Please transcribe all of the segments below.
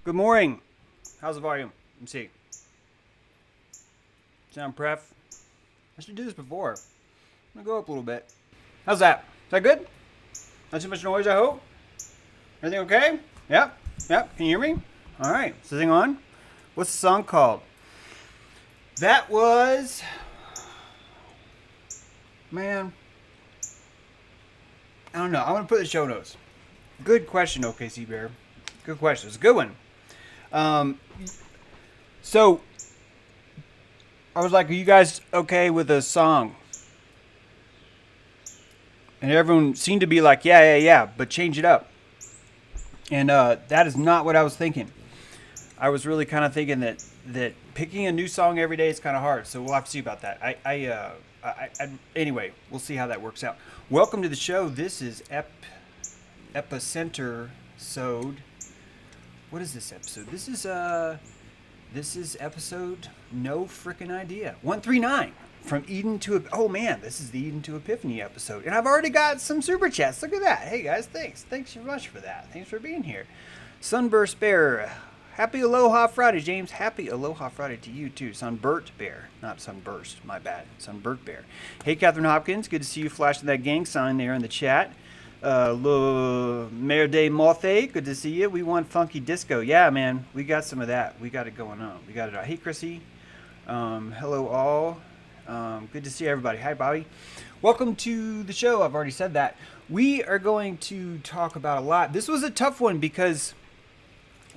Good morning. How's the volume? Let me see. Sound pref. I should do this before. I'm going to go up a little bit. How's that? Is that good? Not too much noise, I hope? Everything okay? Yep. Yep. Can you hear me? All right. Is the thing on? What's the song called? That was... Man. I don't know. I'm going to put the show notes. Good question, OKC Bear. Good question. It's a good one. So, I was like, are you guys okay with a song? And everyone seemed to be like, yeah, but change it up. And that is not what I was thinking. I was really kind of thinking that picking a new song every day is kind of hard. So we'll have to see about that. Anyway, we'll see how that works out. Welcome to the show. This is Epicenter Sode. What is this episode? This is episode no frickin' idea. 139 from Eden to oh man, this is the Eden to Epiphany episode, and I've already got some super chats. Look at that. Hey guys, thanks so much for that. Thanks for being here. Sunburst Bear, happy Aloha Friday, James. Happy Aloha Friday to you too. Sunburt Bear, not Sunburst. My bad. Sunburt Bear. Hey Catherine Hopkins, good to see you flashing that gang sign there in the chat. Le Mayor de Morthe, good to see you. We want funky disco. Yeah, man, we got some of that. We got it going on. We got it all. Hey, Chrissy. Hello, all. Good to see everybody. Hi, Bobby. Welcome to the show. I've already said that. We are going to talk about a lot. This was a tough one because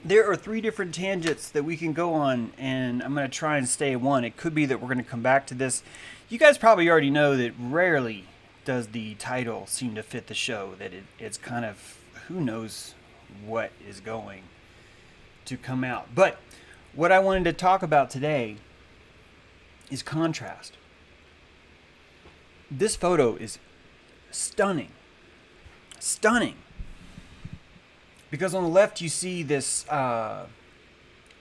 there are 3 different tangents that we can go on, and I'm going to try and stay one. It could be that we're going to come back to this. You guys probably already know that rarely does the title seem to fit the show, that it's kind of, who knows what is going to come out. But what I wanted to talk about today is contrast. This photo is stunning. Stunning. Because on the left you see this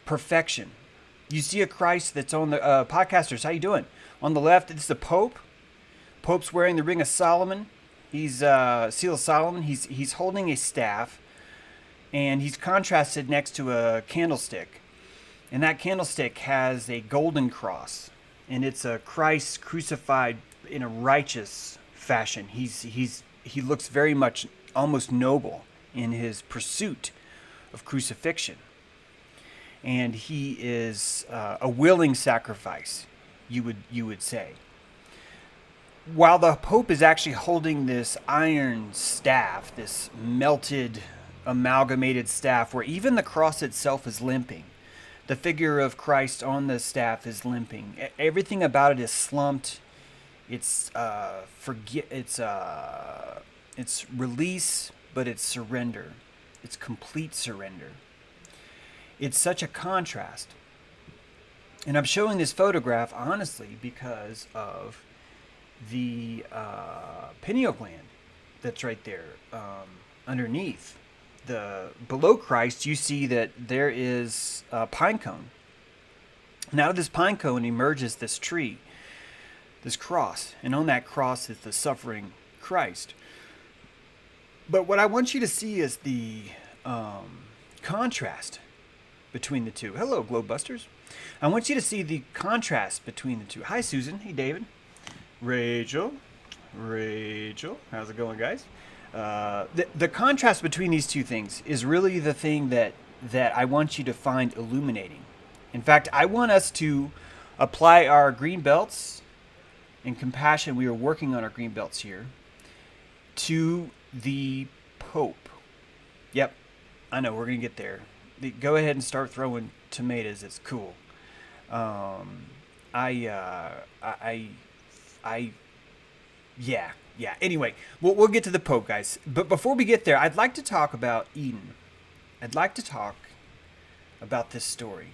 perfection. You see a Christ that's on the podcasters. How you doing? On the left, it's the Pope. Pope's wearing the Ring of Solomon. He's Seal of Solomon. He's holding a staff, and he's contrasted next to a candlestick. And that candlestick has a golden cross, and it's a Christ crucified in a righteous fashion. He looks very much almost noble in his pursuit of crucifixion, and he is a willing sacrifice, you would say. While the Pope is actually holding this iron staff, this melted, amalgamated staff, where even the cross itself is limping. The figure of Christ on the staff is limping. Everything about it is slumped. It's release, but it's surrender. It's complete surrender. It's such a contrast. And I'm showing this photograph, honestly, because of the pineal gland that's right there underneath. Below Christ, you see that there is a pine cone. And out of this pine cone emerges this tree, this cross. And on that cross is the suffering Christ. But what I want you to see is the contrast between the two. Hello, Globebusters. I want you to see the contrast between the two. Hi, Susan. Hey, David. Rachel, how's it going, guys? The contrast between these two things is really the thing that I want you to find illuminating. In fact, I want us to apply our green belts in compassion. We are working on our green belts here to the Pope. Yep, I know, we're going to get there. Go ahead and start throwing tomatoes. It's cool. Yeah. Anyway, we'll get to the Pope, guys. But before we get there, I'd like to talk about Eden. I'd like to talk about this story.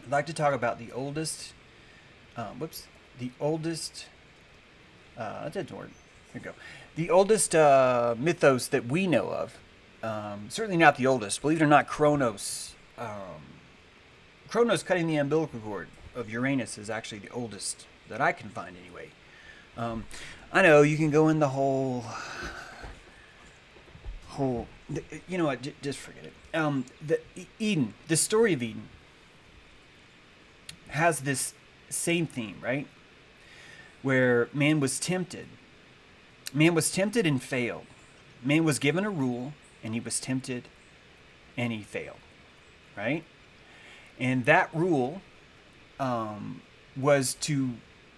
I'd like to talk about the oldest, that didn't work. Here we go. The oldest mythos that we know of. Certainly not the oldest. Believe it or not, Kronos. Kronos cutting the umbilical cord of Uranus is actually the oldest that I can find anyway. I know you can go in the whole, you know what, just forget it. Eden, the story of Eden has this same theme, right? Where man was tempted. Man was tempted and failed. Man was given a rule and he was tempted and he failed, right? And that rule was to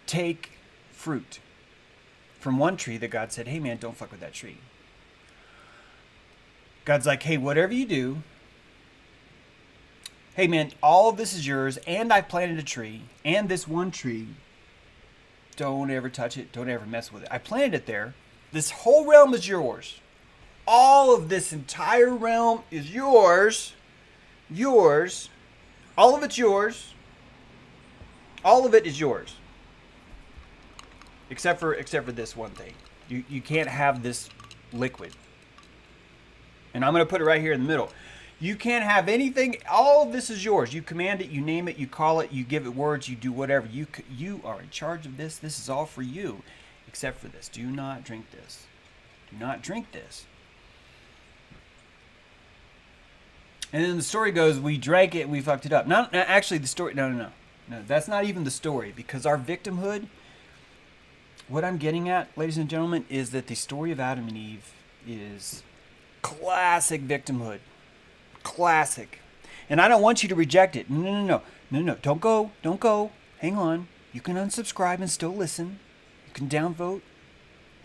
take fruit from one tree that God said, hey man, don't fuck with that tree. God's like, hey, whatever you do, hey man, all of this is yours, and I planted a tree, and this one tree, don't ever touch it, don't ever mess with it. I planted it there. This whole realm is yours. All of this entire realm is yours. Yours. All of it's yours. All of it is yours. Except for this one thing. You can't have this liquid. And I'm going to put it right here in the middle. You can't have anything. All of this is yours. You command it, you name it, you call it, you give it words, you do whatever. You are in charge of this. This is all for you. Except for this. Do not drink this. Do not drink this. And then the story goes, we drank it and we fucked it up. Not actually the story. No. That's not even the story, because our victimhood, what I'm getting at, ladies and gentlemen, is that the story of Adam and Eve is classic victimhood. Classic. And I don't want you to reject it. No. Don't go. Hang on. You can unsubscribe and still listen. You can downvote.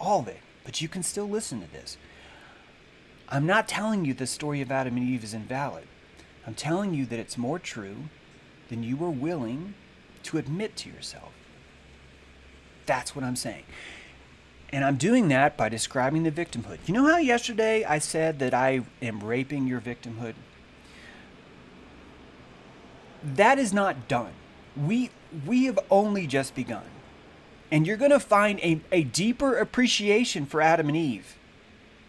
All of it. But you can still listen to this. I'm not telling you the story of Adam and Eve is invalid. I'm telling you that it's more true than you were willing to admit to yourself. That's what I'm saying. And I'm doing that by describing the victimhood. You know how yesterday I said that I am raping your victimhood? That is not done. We have only just begun. And you're going to find a deeper appreciation for Adam and Eve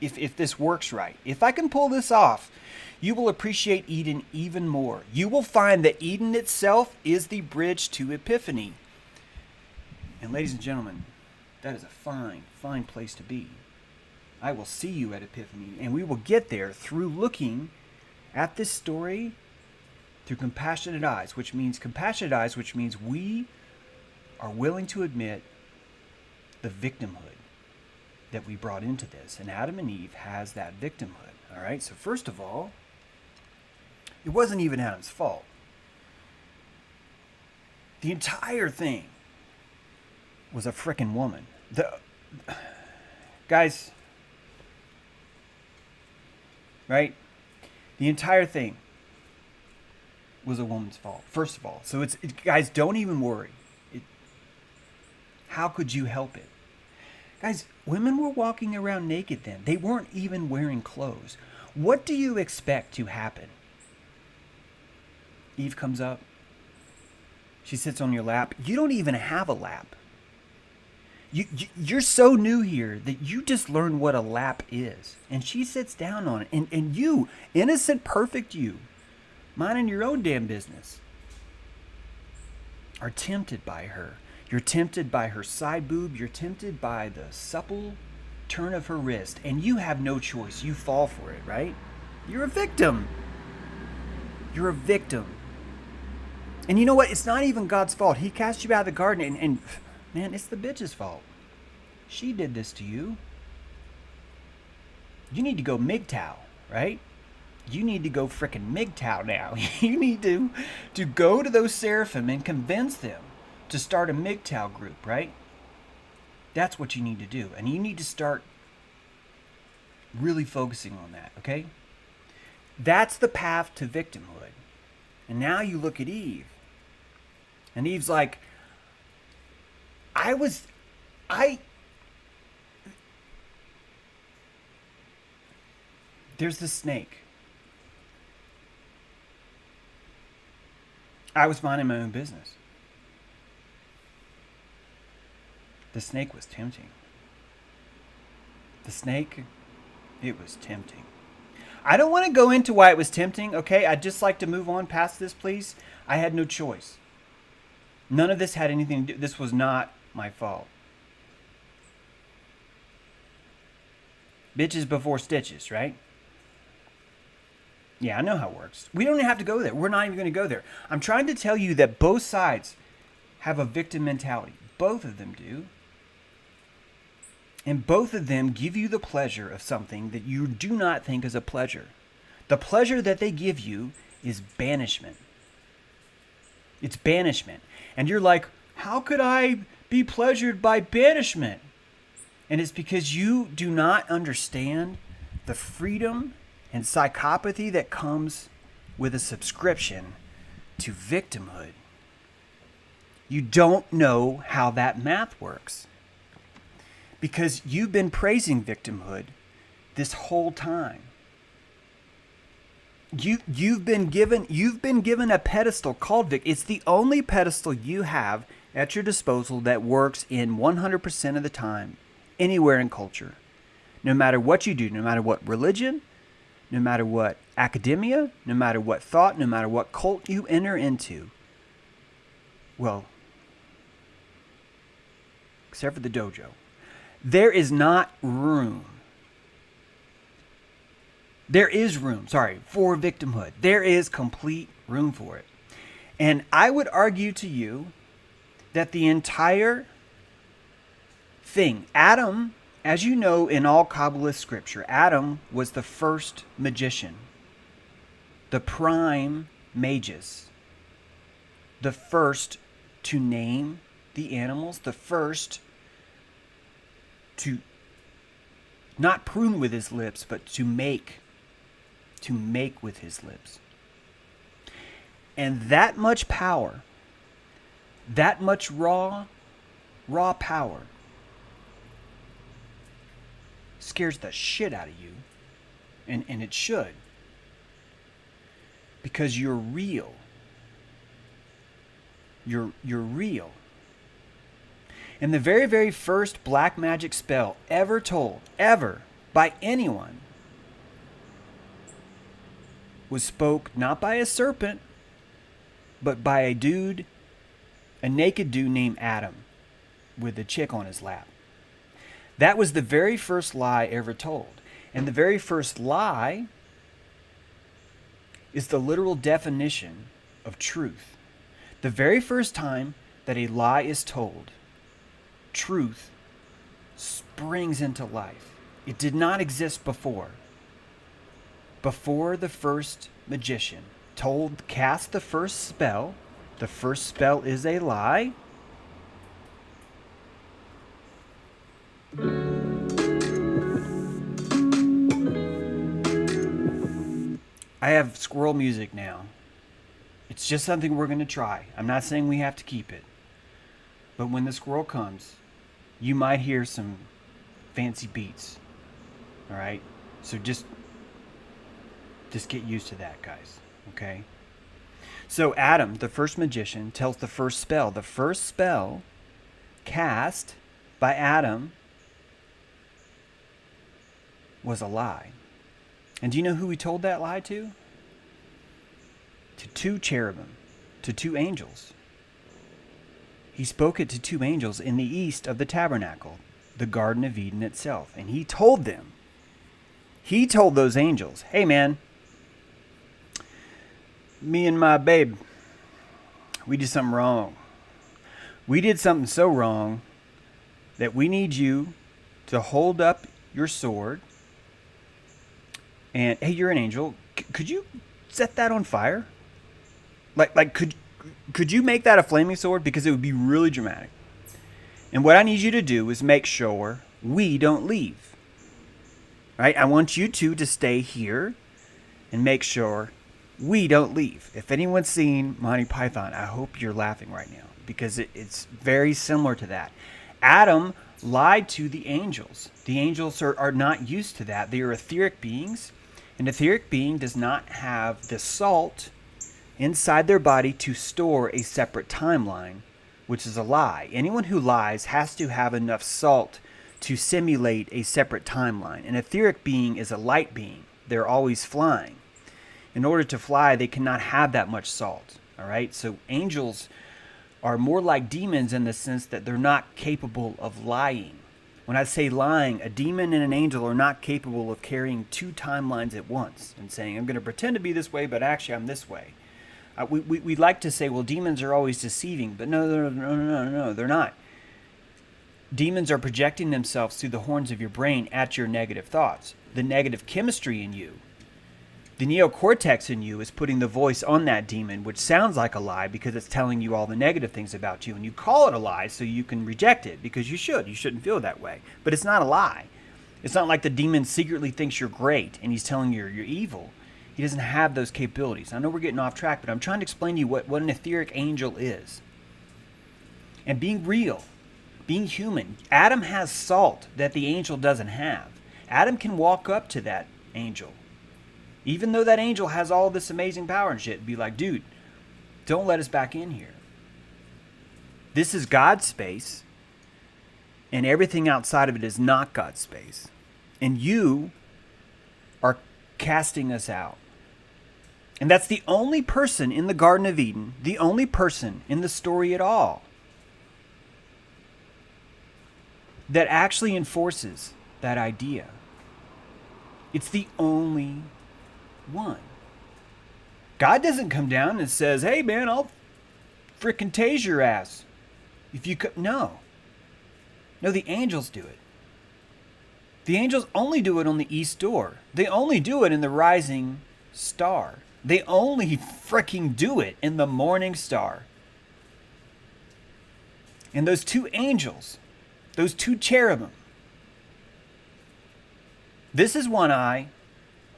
if this works right. If I can pull this off, you will appreciate Eden even more. You will find that Eden itself is the bridge to Epiphany. And ladies and gentlemen, that is a fine, fine place to be. I will see you at Epiphany, and we will get there through looking at this story through compassionate eyes, which means we are willing to admit the victimhood that we brought into this. And Adam and Eve has that victimhood. All right, so first of all, it wasn't even Adam's fault. The entire thing was a frickin' woman. Guys, right? The entire thing was a woman's fault, first of all. So guys, don't even worry. How could you help it? Guys, women were walking around naked then. They weren't even wearing clothes. What do you expect to happen? Eve comes up. She sits on your lap. You don't even have a lap. You're so new here that you just learned what a lap is. And she sits down on it. And you, innocent, perfect you, minding your own damn business, are tempted by her. You're tempted by her side boob. You're tempted by the supple turn of her wrist. And you have no choice. You fall for it, right? You're a victim. You're a victim. And you know what? It's not even God's fault. He cast you out of the garden. And man, it's the bitch's fault. She did this to you. You need to go MGTOW, right? You need to go frickin' MGTOW now. You need to go to those seraphim and convince them to start a MGTOW group, right? That's what you need to do. And you need to start really focusing on that, okay? That's the path to victimhood. And now you look at Eve. And Eve's like, there's the snake. I was minding my own business. The snake was tempting. The snake, it was tempting. I don't want to go into why it was tempting, okay? I'd just like to move on past this, please. I had no choice. None of this had anything to do. This was not my fault. Bitches before stitches, right? Yeah, I know how it works. We don't even have to go there. We're not even going to go there. I'm trying to tell you that both sides have a victim mentality. Both of them do. And both of them give you the pleasure of something that you do not think is a pleasure. The pleasure that they give you is banishment. It's banishment. And you're like, how could I be pleasured by banishment? And it's because you do not understand the freedom and psychopathy that comes with a subscription to victimhood. You don't know how that math works. Because you've been praising victimhood this whole time. You've been given a pedestal called Vic. It's the only pedestal you have at your disposal that works in 100% of the time, anywhere in culture. No matter what you do, no matter what religion, no matter what academia, no matter what thought, no matter what cult you enter into. Well, except for the dojo. There is not room. There is room, for victimhood. There is complete room for it. And I would argue to you that the entire thing, Adam As you know, in all Kabbalist scripture, Adam was the first magician, the prime magus, the first to name the animals, the first to not prune with his lips, but to make with his lips. And that much power, that much raw power scares the shit out of you. And it should. Because you're real. You're real. And the very, very first black magic spell ever told, ever, by anyone, was spoke not by a serpent, but by a dude, a naked dude named Adam, with a chick on his lap. That was the very first lie ever told. And the very first lie is the literal definition of truth. The very first time that a lie is told, truth springs into life. It did not exist before. Before the first magician cast the first spell is a lie. I have squirrel music now. It's just something we're going to try. I'm not saying we have to keep it. But when the squirrel comes, you might hear some fancy beats. All right? So just get used to that, guys. Okay? So Adam, the first magician, tells the first spell. The first spell cast by Adam was a lie. And do you know who he told that lie to? To two cherubim, to two angels. He spoke it to two angels in the east of the tabernacle, the Garden of Eden itself. And he told those angels, hey man, me and my babe, we did something wrong. We did something so wrong that we need you to hold up your sword. And hey, you're an angel. Could you set that on fire? Like could you make that a flaming sword? Because it would be really dramatic. And what I need you to do is make sure we don't leave. Right? I want you two to stay here and make sure we don't leave. If anyone's seen Monty Python, I hope you're laughing right now because it's very similar to that. Adam lied to the angels. The angels are not used to that. They are etheric beings. An etheric being does not have the salt inside their body to store a separate timeline, which is a lie. Anyone who lies has to have enough salt to simulate a separate timeline. An etheric being is a light being. They're always flying. In order to fly, they cannot have that much salt. All right? So angels are more like demons in the sense that they're not capable of lying. When I say lying, a demon and an angel are not capable of carrying two timelines at once and saying, I'm going to pretend to be this way, but actually I'm this way. We like to say, well, demons are always deceiving, but no, they're not. Demons are projecting themselves through the horns of your brain at your negative thoughts. The negative chemistry in you, the neocortex in you is putting the voice on that demon, which sounds like a lie because it's telling you all the negative things about you. And you call it a lie so you can reject it because you should. You shouldn't feel that way. But it's not a lie. It's not like the demon secretly thinks you're great and he's telling you you're evil. He doesn't have those capabilities. I know we're getting off track, but I'm trying to explain to you what an etheric angel is. And being real, being human. Adam has salt that the angel doesn't have. Adam can walk up to that angel, even though that angel has all this amazing power and shit, and be like, dude, don't let us back in here. This is God's space, and everything outside of it is not God's space. And you are casting us out. And that's the only person in the Garden of Eden, the only person in the story at all that actually enforces that idea. It's the only one. God doesn't come down and says, hey man, I'll frickin' tase your ass if you could. No, the angels do it. The angels only do it on the east door. They only do it in the rising star. They only freaking do it in the morning star. And those two angels, those two cherubim, this is one eye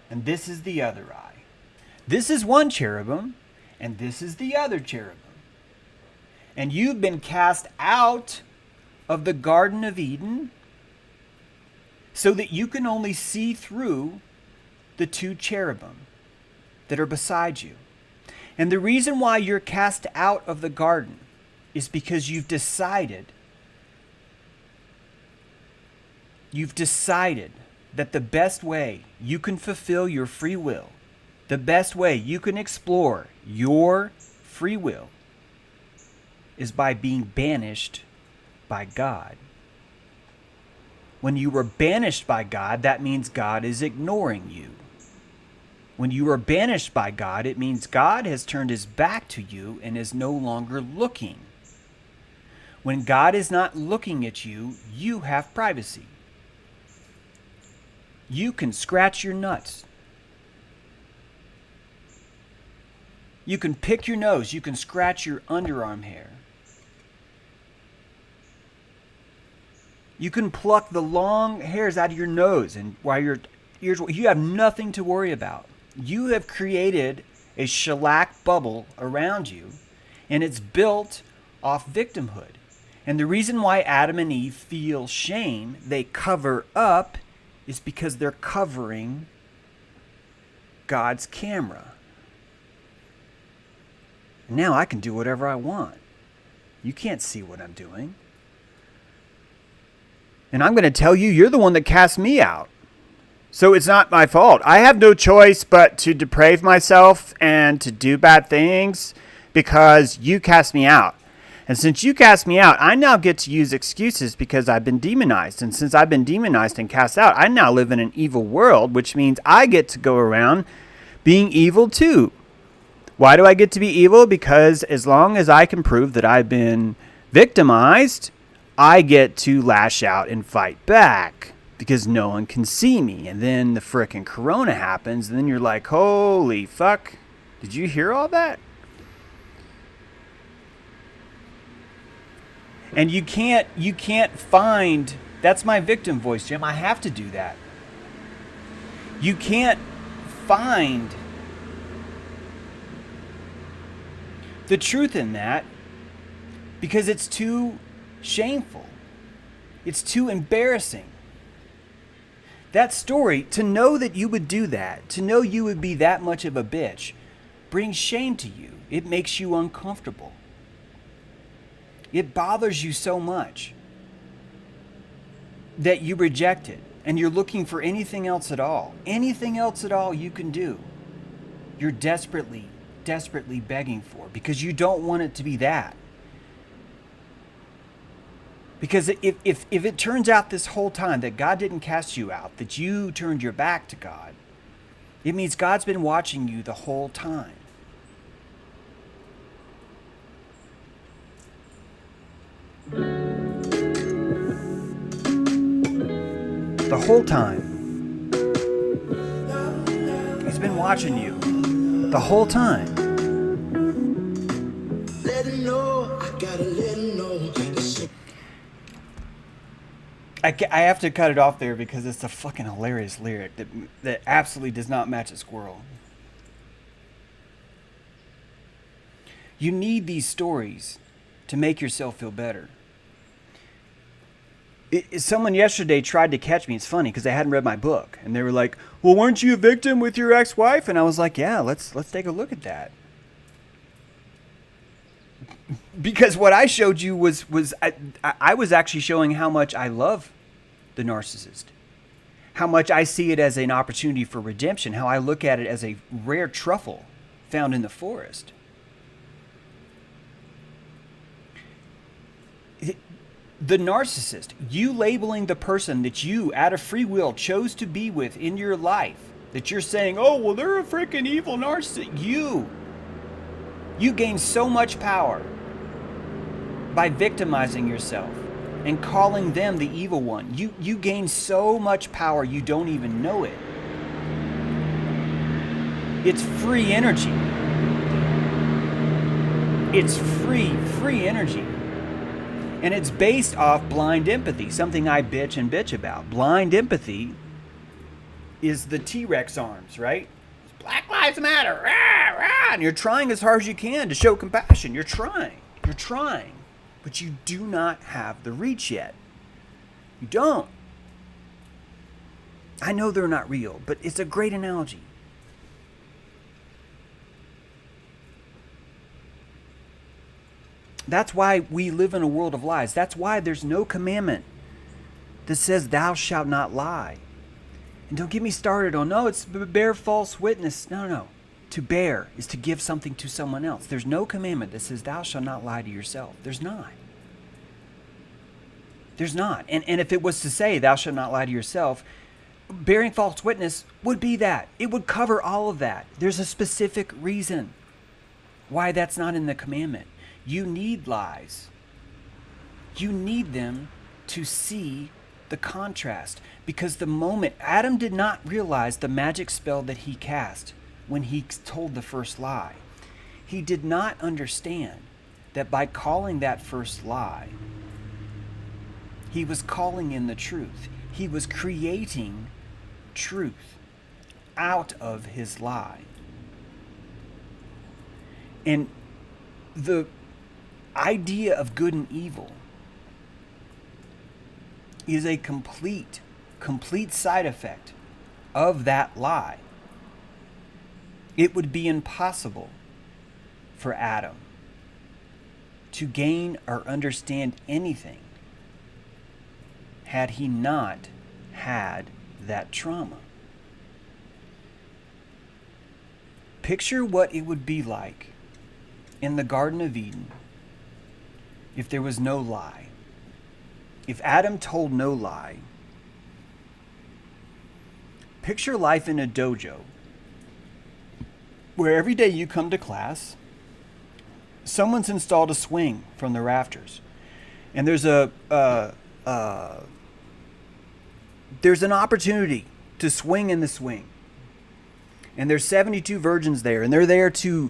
and this is the other eye. This is one cherubim and this is the other cherubim. And you've been cast out of the Garden of Eden so that you can only see through the two cherubim that are beside you. And the reason why you're cast out of the garden is because you've decided that the best way you can fulfill your free will, the best way you can explore your free will, is by being banished by God. When you were banished by God, that means God is ignoring you. When you are banished by God, it means God has turned his back to you and is no longer looking. When God is not looking at you, you have privacy. You can scratch your nuts. You can pick your nose. You can scratch your underarm hair. You can pluck the long hairs out of your nose, and while your ears, you have nothing to worry about. You have created a shellac bubble around you, and it's built off victimhood. And the reason why Adam and Eve feel shame, they cover up, is because they're covering God's camera. Now I can do whatever I want. You can't see what I'm doing. And I'm going to tell you, you're the one that cast me out. So it's not my fault. I have no choice but to deprave myself and to do bad things because you cast me out. And since you cast me out, I now get to use excuses because I've been demonized. And since I've been demonized and cast out, I now live in an evil world, which means I get to go around being evil too. Why do I get to be evil? Because as long as I can prove that I've been victimized, I get to lash out and fight back. Because no one can see me. And then the frickin' corona happens, and then you're like, holy fuck, did you hear all that? And you can't find, that's my victim voice, Jim. I have to do that. You can't find the truth in that because it's too shameful. It's too embarrassing. That story, to know that you would do that, to know you would be that much of a bitch, brings shame to you. It makes you uncomfortable. It bothers you so much that you reject it and you're looking for anything else at all. Anything else at all you can do. You're desperately, desperately begging for because you don't want it to be that. Because if it turns out this whole time that God didn't cast you out, that you turned your back to God, it means God's been watching you the whole time. The whole time. He's been watching you the whole time. Let him know, I gotta let him know. I have to cut it off there because it's a fucking hilarious lyric that absolutely does not match a squirrel. You need these stories to make yourself feel better. Someone yesterday tried to catch me. It's funny because they hadn't read my book. And they were like, well, weren't you a victim with your ex-wife? And I was like, yeah, let's take a look at that. Because what I showed you was I was actually showing how much I love the narcissist. How much I see it as an opportunity for redemption. How I look at it as a rare truffle found in the forest. The narcissist, you labeling the person that you, out of free will, chose to be with in your life, that you're saying, oh, well, they're a freaking evil narcissist. You gain so much power by victimizing yourself and calling them the evil one. You gain so much power you don't even know it. It's free energy. It's free energy. And it's based off blind empathy, something I bitch about. Blind empathy is the T-Rex arms, right? Black Lives Matter, rah, rah, and you're trying as hard as you can to show compassion. You're trying, but you do not have the reach yet. You don't. I know they're not real, but it's a great analogy. That's why we live in a world of lies. That's why there's no commandment that says thou shalt not lie. And don't get me started on, no, it's bear false witness. No. To bear is to give something to someone else. There's no commandment that says thou shalt not lie to yourself. There's not. There's not. And if it was to say thou shalt not lie to yourself, bearing false witness would be that. It would cover all of that. There's a specific reason why that's not in the commandment. You need lies. You need them to see the contrast. Because the moment Adam did not realize the magic spell that he cast when he told the first lie, he did not understand that by calling that first lie, he was calling in the truth. He was creating truth out of his lie. And the idea of good and evil is a complete side effect of that lie. It would be impossible for Adam to gain or understand anything had he not had that trauma. Picture what it would be like in the Garden of Eden if there was no lie. If Adam told no lie. Picture life in a dojo where every day you come to class, someone's installed a swing from the rafters, and there's an opportunity to swing in the swing, and there's 72 virgins there, and they're there to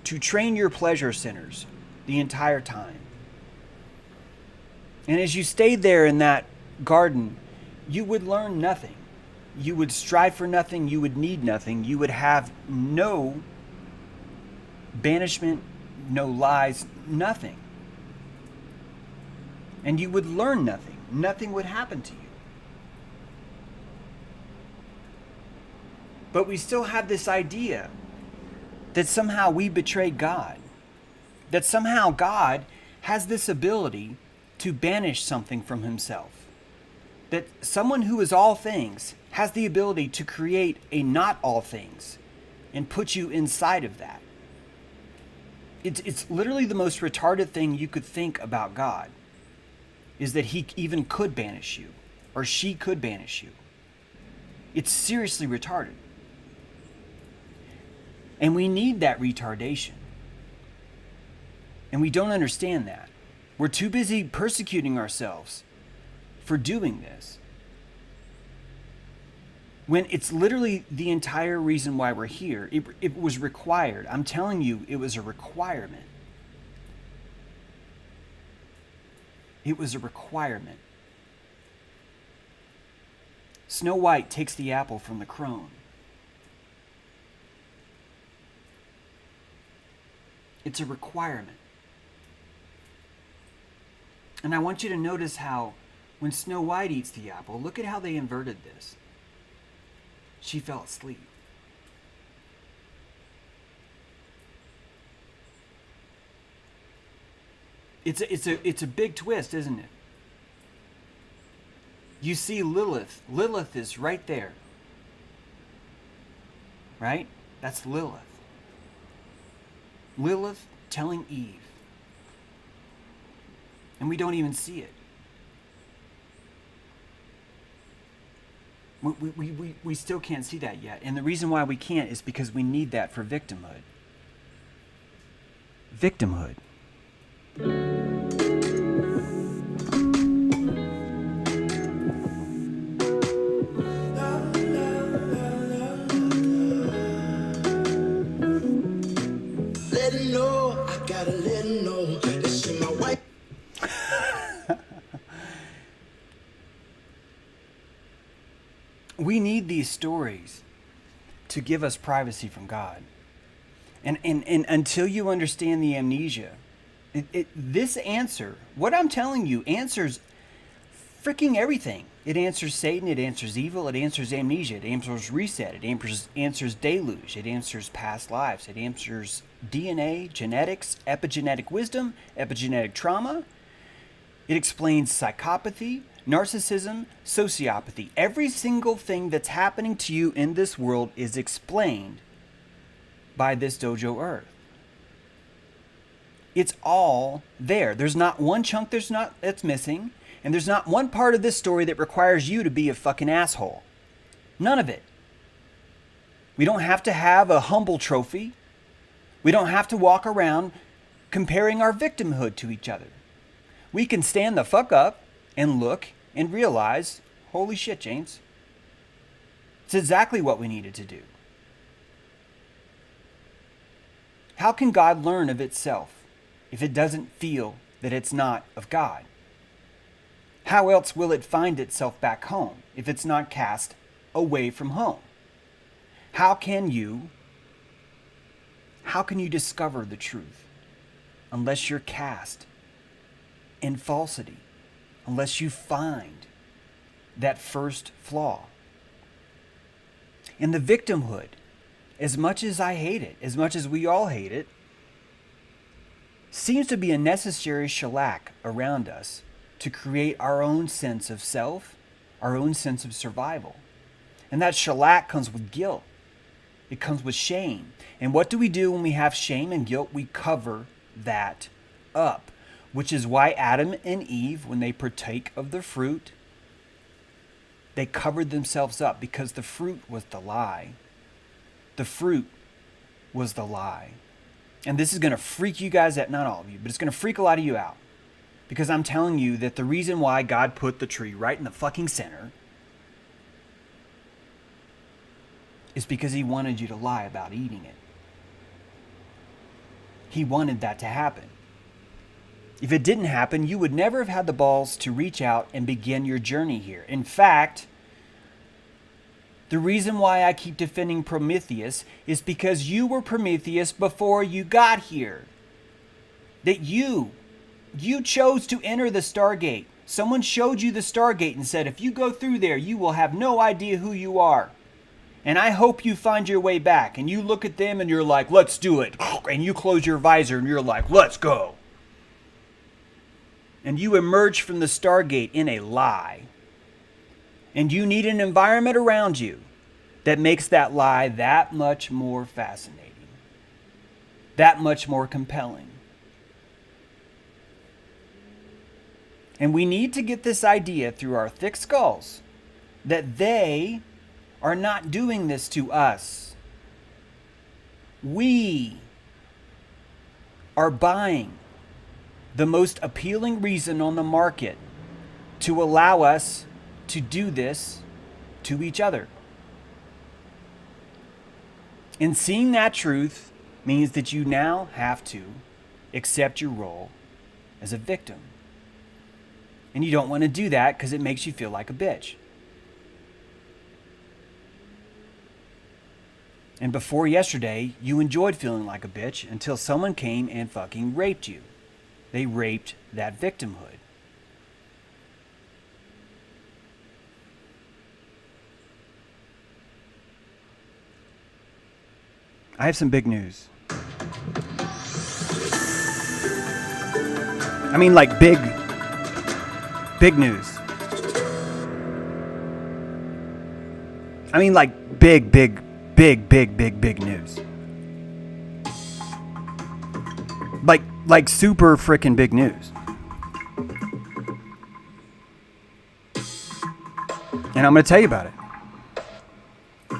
train your pleasure centers the entire time. And as you stayed there in that garden, you would learn nothing. You would strive for nothing. You would need nothing. You would have no banishment, no lies, nothing. And you would learn nothing. Nothing would happen to you. But we still have this idea that somehow we betrayed God. That somehow God has this ability to banish something from himself. That someone who is all things has the ability to create a not all things and put you inside of that. It's literally the most retarded thing you could think about God, is that he even could banish you, or she could banish you. It's seriously retarded. And we need that retardation. And we don't understand that. We're too busy persecuting ourselves for doing this, when it's literally the entire reason why we're here. It was required. I'm telling you, it was a requirement. It was a requirement. Snow White takes the apple from the crone. It's a requirement. And I want you to notice how when Snow White eats the apple, look at how they inverted this. She fell asleep. It's a big twist, isn't it? You see Lilith. Lilith is right there. Right? That's Lilith. Lilith telling Eve. And we don't even see it. We still can't see that yet. And the reason why we can't is because we need that for victimhood. Victimhood. We need these stories to give us privacy from God. And until you understand the amnesia, this answer, what I'm telling you, answers freaking everything. It answers Satan, it answers evil, it answers amnesia, it answers reset, it answers deluge, it answers past lives, it answers DNA, genetics, epigenetic wisdom, epigenetic trauma. It explains psychopathy, narcissism, sociopathy. Every single thing that's happening to you in this world is explained by this Dojo Earth. It's all there. There's not one chunk that's missing, and there's not one part of this story that requires you to be a fucking asshole. None of it. We don't have to have a humble trophy. We don't have to walk around comparing our victimhood to each other. We can stand the fuck up and look and realize, holy shit, James. It's exactly what we needed to do. How can God learn of itself if it doesn't feel that it's not of God? How else will it find itself back home if it's not cast away from home? How can you discover the truth unless you're cast in falsity, unless you find that first flaw? And the victimhood, as much as I hate it, as much as we all hate it, seems to be a necessary shellac around us to create our own sense of self, our own sense of survival. And that shellac comes with guilt. It comes with shame. And what do we do when we have shame and guilt? We cover that up, which is why Adam and Eve, when they partake of the fruit, they covered themselves up, because the fruit was the lie. The fruit was the lie. And this is going to freak you guys out, not all of you, but it's going to freak a lot of you out. Because I'm telling you that the reason why God put the tree right in the fucking center is because he wanted you to lie about eating it. He wanted that to happen. If it didn't happen, you would never have had the balls to reach out and begin your journey here. In fact, the reason why I keep defending Prometheus is because you were Prometheus before you got here. That you chose to enter the Stargate. Someone showed you the Stargate and said, if you go through there, you will have no idea who you are. And I hope you find your way back. And you look at them and you're like, let's do it. And you close your visor and you're like, let's go. And you emerge from the Stargate in a lie. And you need an environment around you that makes that lie that much more fascinating, that much more compelling. And we need to get this idea through our thick skulls that they are not doing this to us. We are buying the most appealing reason on the market to allow us to do this to each other. And seeing that truth means that you now have to accept your role as a victim. And you don't want to do that because it makes you feel like a bitch. And before yesterday, you enjoyed feeling like a bitch until someone came and fucking raped you. They raped that victimhood. I have some big news. I mean, like big news. I mean, like big news. Like super freaking big news. And I'm going to tell you about it.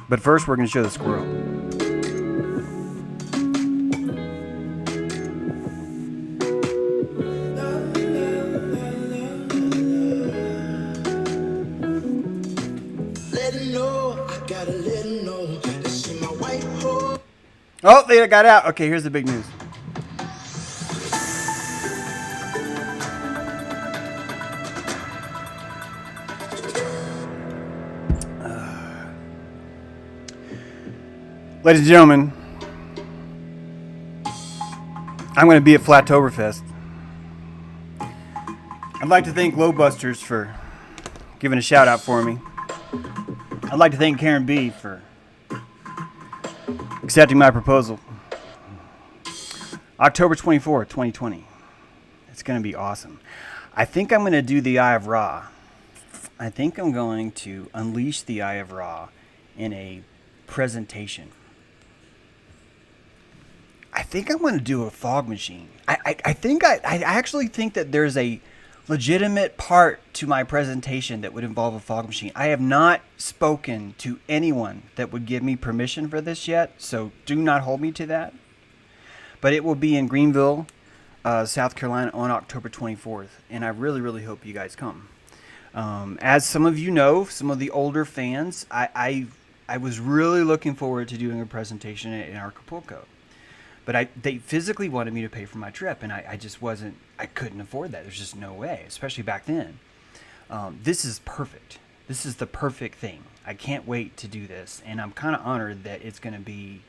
But first, we're going to show the squirrel. Oh, they got out. Okay, here's the big news. Ladies and gentlemen, I'm going to be at Flattoberfest. I'd like to thank Lowbusters for giving a shout out for me. I'd like to thank Karen B for accepting my proposal. October 24th, 2020. It's going to be awesome. I think I'm going to do the Eye of Ra. I think I'm going to unleash the Eye of Ra in a presentation. I think I'm going to do a fog machine. I actually think that there's a legitimate part to my presentation that would involve a fog machine. I have not spoken to anyone that would give me permission for this yet, so do not hold me to that. But it will be in Greenville, South Carolina on October 24th, and I really, really hope you guys come. As some of you know, some of the older fans, I was really looking forward to doing a presentation in Acapulco. But they physically wanted me to pay for my trip, and I just wasn't, I couldn't afford that. There's just no way, especially back then. This is perfect. This is the perfect thing. I can't wait to do this, and I'm kind of honored that it's going to be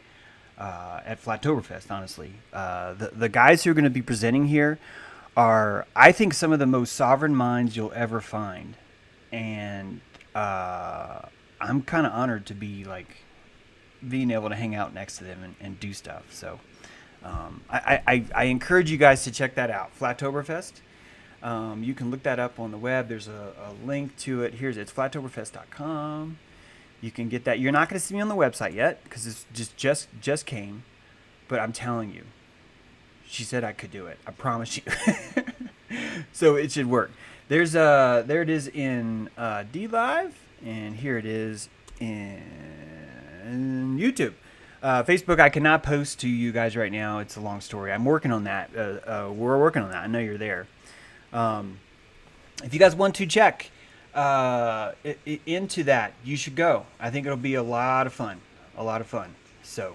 at Flattoberfest, honestly. The guys who are going to be presenting here are, I think, some of the most sovereign minds you'll ever find. And I'm kind of honored to be, like, being able to hang out next to them and do stuff. So I encourage you guys to check that out, Flattoberfest. You can look that up on the web. There's a link to it. It's flattoberfest.com. You can get that. You're not going to see me on the website yet because it's just came. But I'm telling you, she said I could do it. I promise you. So it should work. There it is in DLive, and here it is in YouTube. Facebook, I cannot post to you guys right now. It's a long story. I'm working on that. We're working on that. I know you're there. If you guys want to check into that, you should go. I think it'll be a lot of fun. So,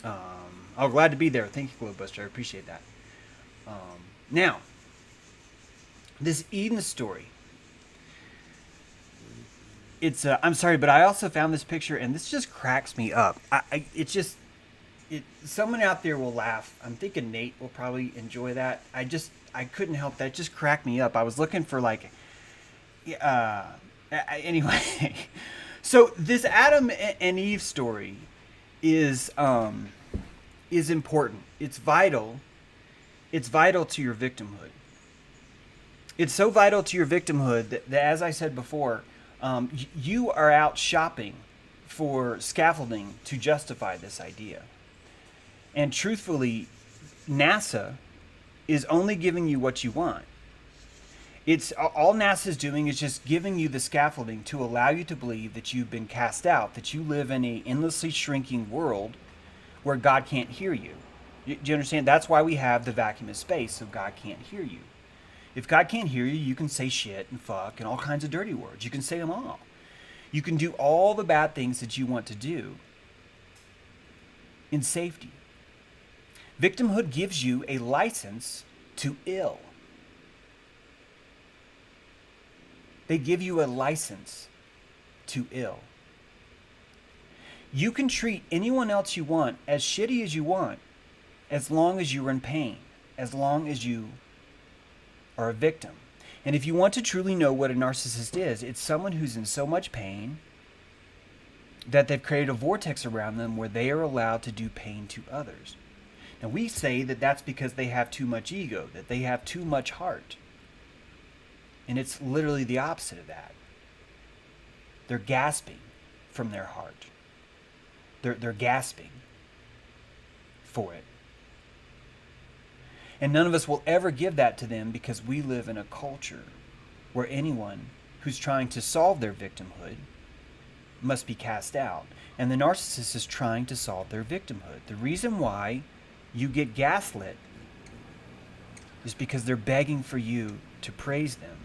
I'm glad to be there. Thank you, Glowbuster. I appreciate that. Now, this Eden story. It's I'm sorry, but I also found this picture, and this just cracks me up. Someone out there will laugh. I'm thinking Nate will probably enjoy that. I couldn't help that. It just cracked me up. I was looking for anyway. So this Adam and Eve story is important. It's vital. It's vital to your victimhood. It's so vital to your victimhood that as I said before, you are out shopping for scaffolding to justify this idea. And truthfully, NASA is only giving you what you want. It's all NASA's doing is just giving you the scaffolding to allow you to believe that you've been cast out, that you live in an endlessly shrinking world where God can't hear you. Do you understand? That's why we have the vacuum of space, so God can't hear you. If God can't hear you, you can say shit and fuck and all kinds of dirty words. You can say them all. You can do all the bad things that you want to do in safety. Victimhood gives you a license to ill. They give you a license to ill. You can treat anyone else you want as shitty as you want, as long as you're in pain, as long as you are a victim. And if you want to truly know what a narcissist is, it's someone who's in so much pain that they've created a vortex around them where they are allowed to do pain to others. Now we say that that's because they have too much ego, that they have too much heart. And it's literally the opposite of that. They're gasping from their heart. They're gasping for it. And none of us will ever give that to them because we live in a culture where anyone who's trying to solve their victimhood must be cast out. And the narcissist is trying to solve their victimhood. The reason why you get gaslit is because they're begging for you to praise them.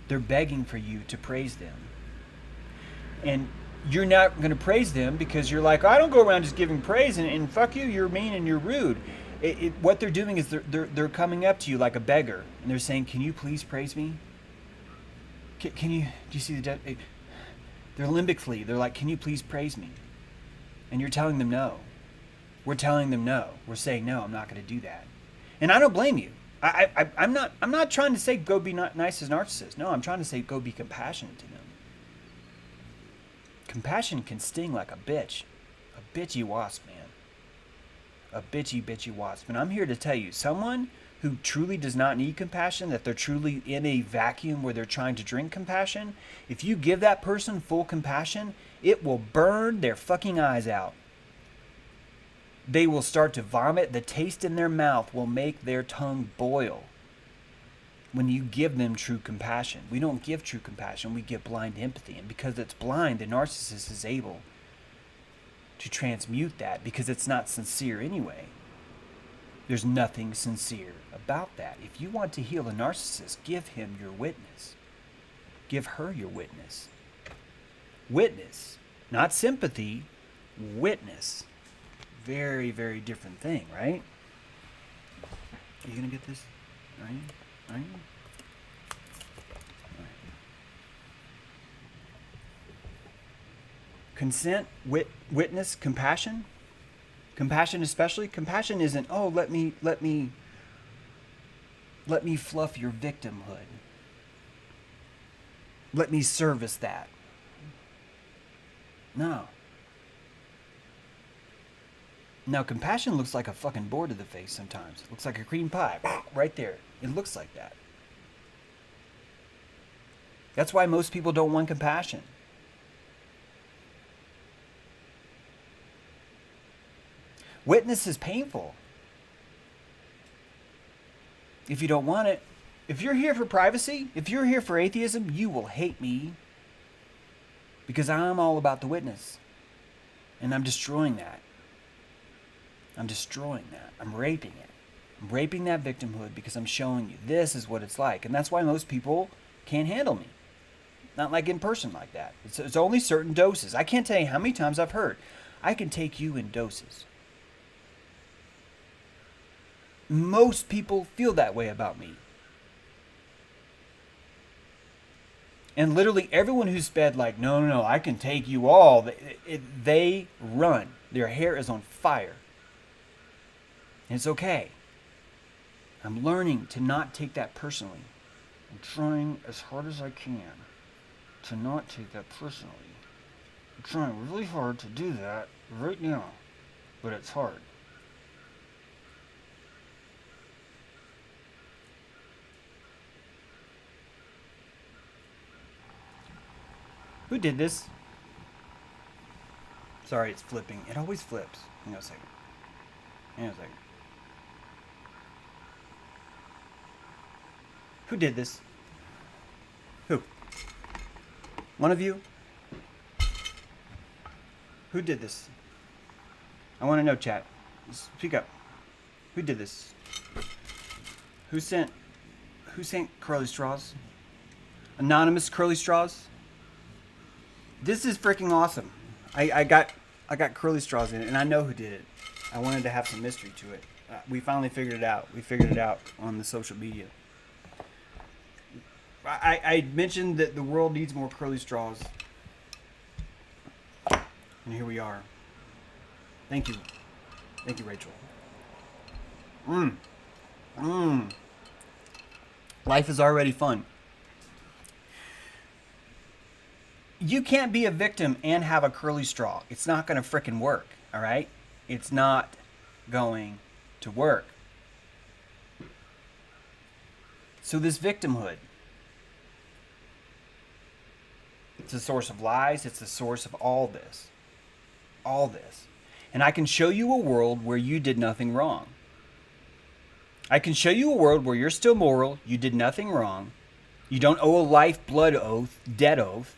They're begging for you to praise them. And you're not going to praise them because you're like, I don't go around just giving praise and fuck you, you're mean and you're rude. What they're doing is they're coming up to you like a beggar and they're saying, can you please praise me? Do you see the They're limbically. They're like, can you please praise me? And you're telling them no. We're telling them no. We're saying, no, I'm not going to do that. And I don't blame you. I'm not trying to say go be not nice as narcissists. No, I'm trying to say go be compassionate to them. Compassion can sting like a bitch. A bitchy wasp, man. A bitchy wasp. And I'm here to tell you, someone who truly does not need compassion, that they're truly in a vacuum where they're trying to drink compassion, if you give that person full compassion, it will burn their fucking eyes out. They will start to vomit. The taste in their mouth will make their tongue boil when you give them true compassion. We don't give true compassion. We give blind empathy. And because it's blind, the narcissist is able to transmute that because it's not sincere anyway. There's nothing sincere about that. If you want to heal a narcissist, give him your witness. Give her your witness. Witness, not sympathy, witness. Very, very different thing, right? Are you going to get this? Are you? All right. Consent, witness, compassion. Compassion especially. Compassion isn't, oh, let me fluff your victimhood. Let me service that. No. Now, compassion looks like a fucking board to the face sometimes. It looks like a cream pie. Right there. It looks like that. That's why most people don't want compassion. Witness is painful. If you don't want it, if you're here for privacy, if you're here for atheism, you will hate me. Because I'm all about the witness. And I'm destroying that. I'm destroying that. I'm raping it. I'm raping that victimhood because I'm showing you this is what it's like. And that's why most people can't handle me. Not like in person like that. It's only certain doses. I can't tell you how many times I've heard, I can take you in doses. Most people feel that way about me. And literally everyone who's sped like, no, I can take you all, they run. Their hair is on fire. And it's okay. I'm learning to not take that personally. I'm trying as hard as I can to not take that personally. I'm trying really hard to do that right now, but it's hard. Who did this? Sorry, it's flipping. It always flips. Hang on a second. Who did this? Who? One of you? Who did this? I want to know, chat. Speak up. Who did this? Who sent curly straws? Anonymous curly straws? This is freaking awesome. I got curly straws in it, and I know who did it. I wanted to have some mystery to it. We finally figured it out. We figured it out on the social media. I mentioned that the world needs more curly straws. And here we are. Thank you. Thank you, Rachel. Life is already fun. You can't be a victim and have a curly straw. It's not going to frickin' work, all right? It's not going to work. So this victimhood, it's the source of lies. It's the source of all this. All this. And I can show you a world where you did nothing wrong. I can show you a world where you're still moral. You did nothing wrong. You don't owe a life, blood oath, debt oath.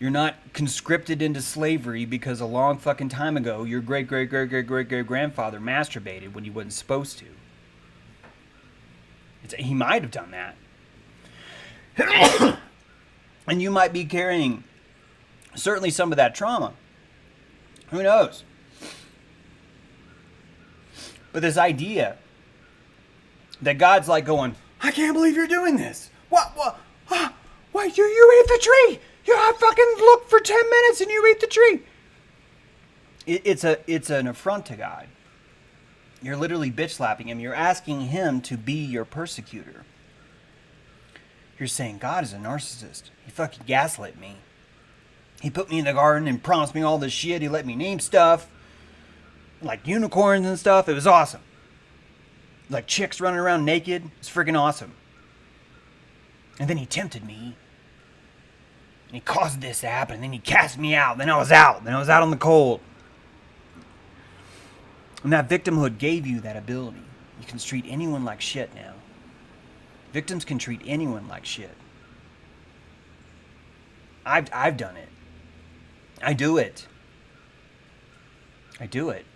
You're not conscripted into slavery because a long fucking time ago your great-great-great-great-great-great-grandfather masturbated when he wasn't supposed to. He might have done that. And you might be carrying certainly some of that trauma. Who knows? But this idea that God's like going, I can't believe you're doing this. What? Why? You ate the tree. Yeah, I fucking looked for 10 minutes and you ate the tree. It's an affront to God. You're literally bitch slapping him. You're asking him to be your persecutor. You're saying God is a narcissist. He fucking gaslit me. He put me in the garden and promised me all this shit. He let me name stuff. Like unicorns and stuff. It was awesome. Like chicks running around naked. It's freaking awesome. And then he tempted me. And he caused this to happen. And then he cast me out. Then I was out. Then I was out on the cold. And that victimhood gave you that ability. You can treat anyone like shit now. Victims can treat anyone like shit. I've done it. I do it. I do it.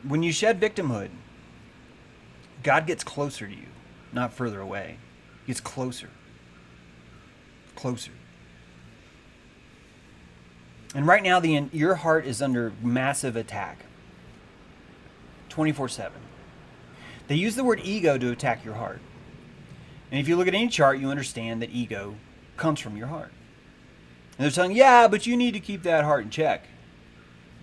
When you shed victimhood, God gets closer to you, not further away. He gets closer. Closer. And right now, your heart is under massive attack. 24/7. They use the word ego to attack your heart. And if you look at any chart, you understand that ego comes from your heart. And they're saying, yeah, but you need to keep that heart in check.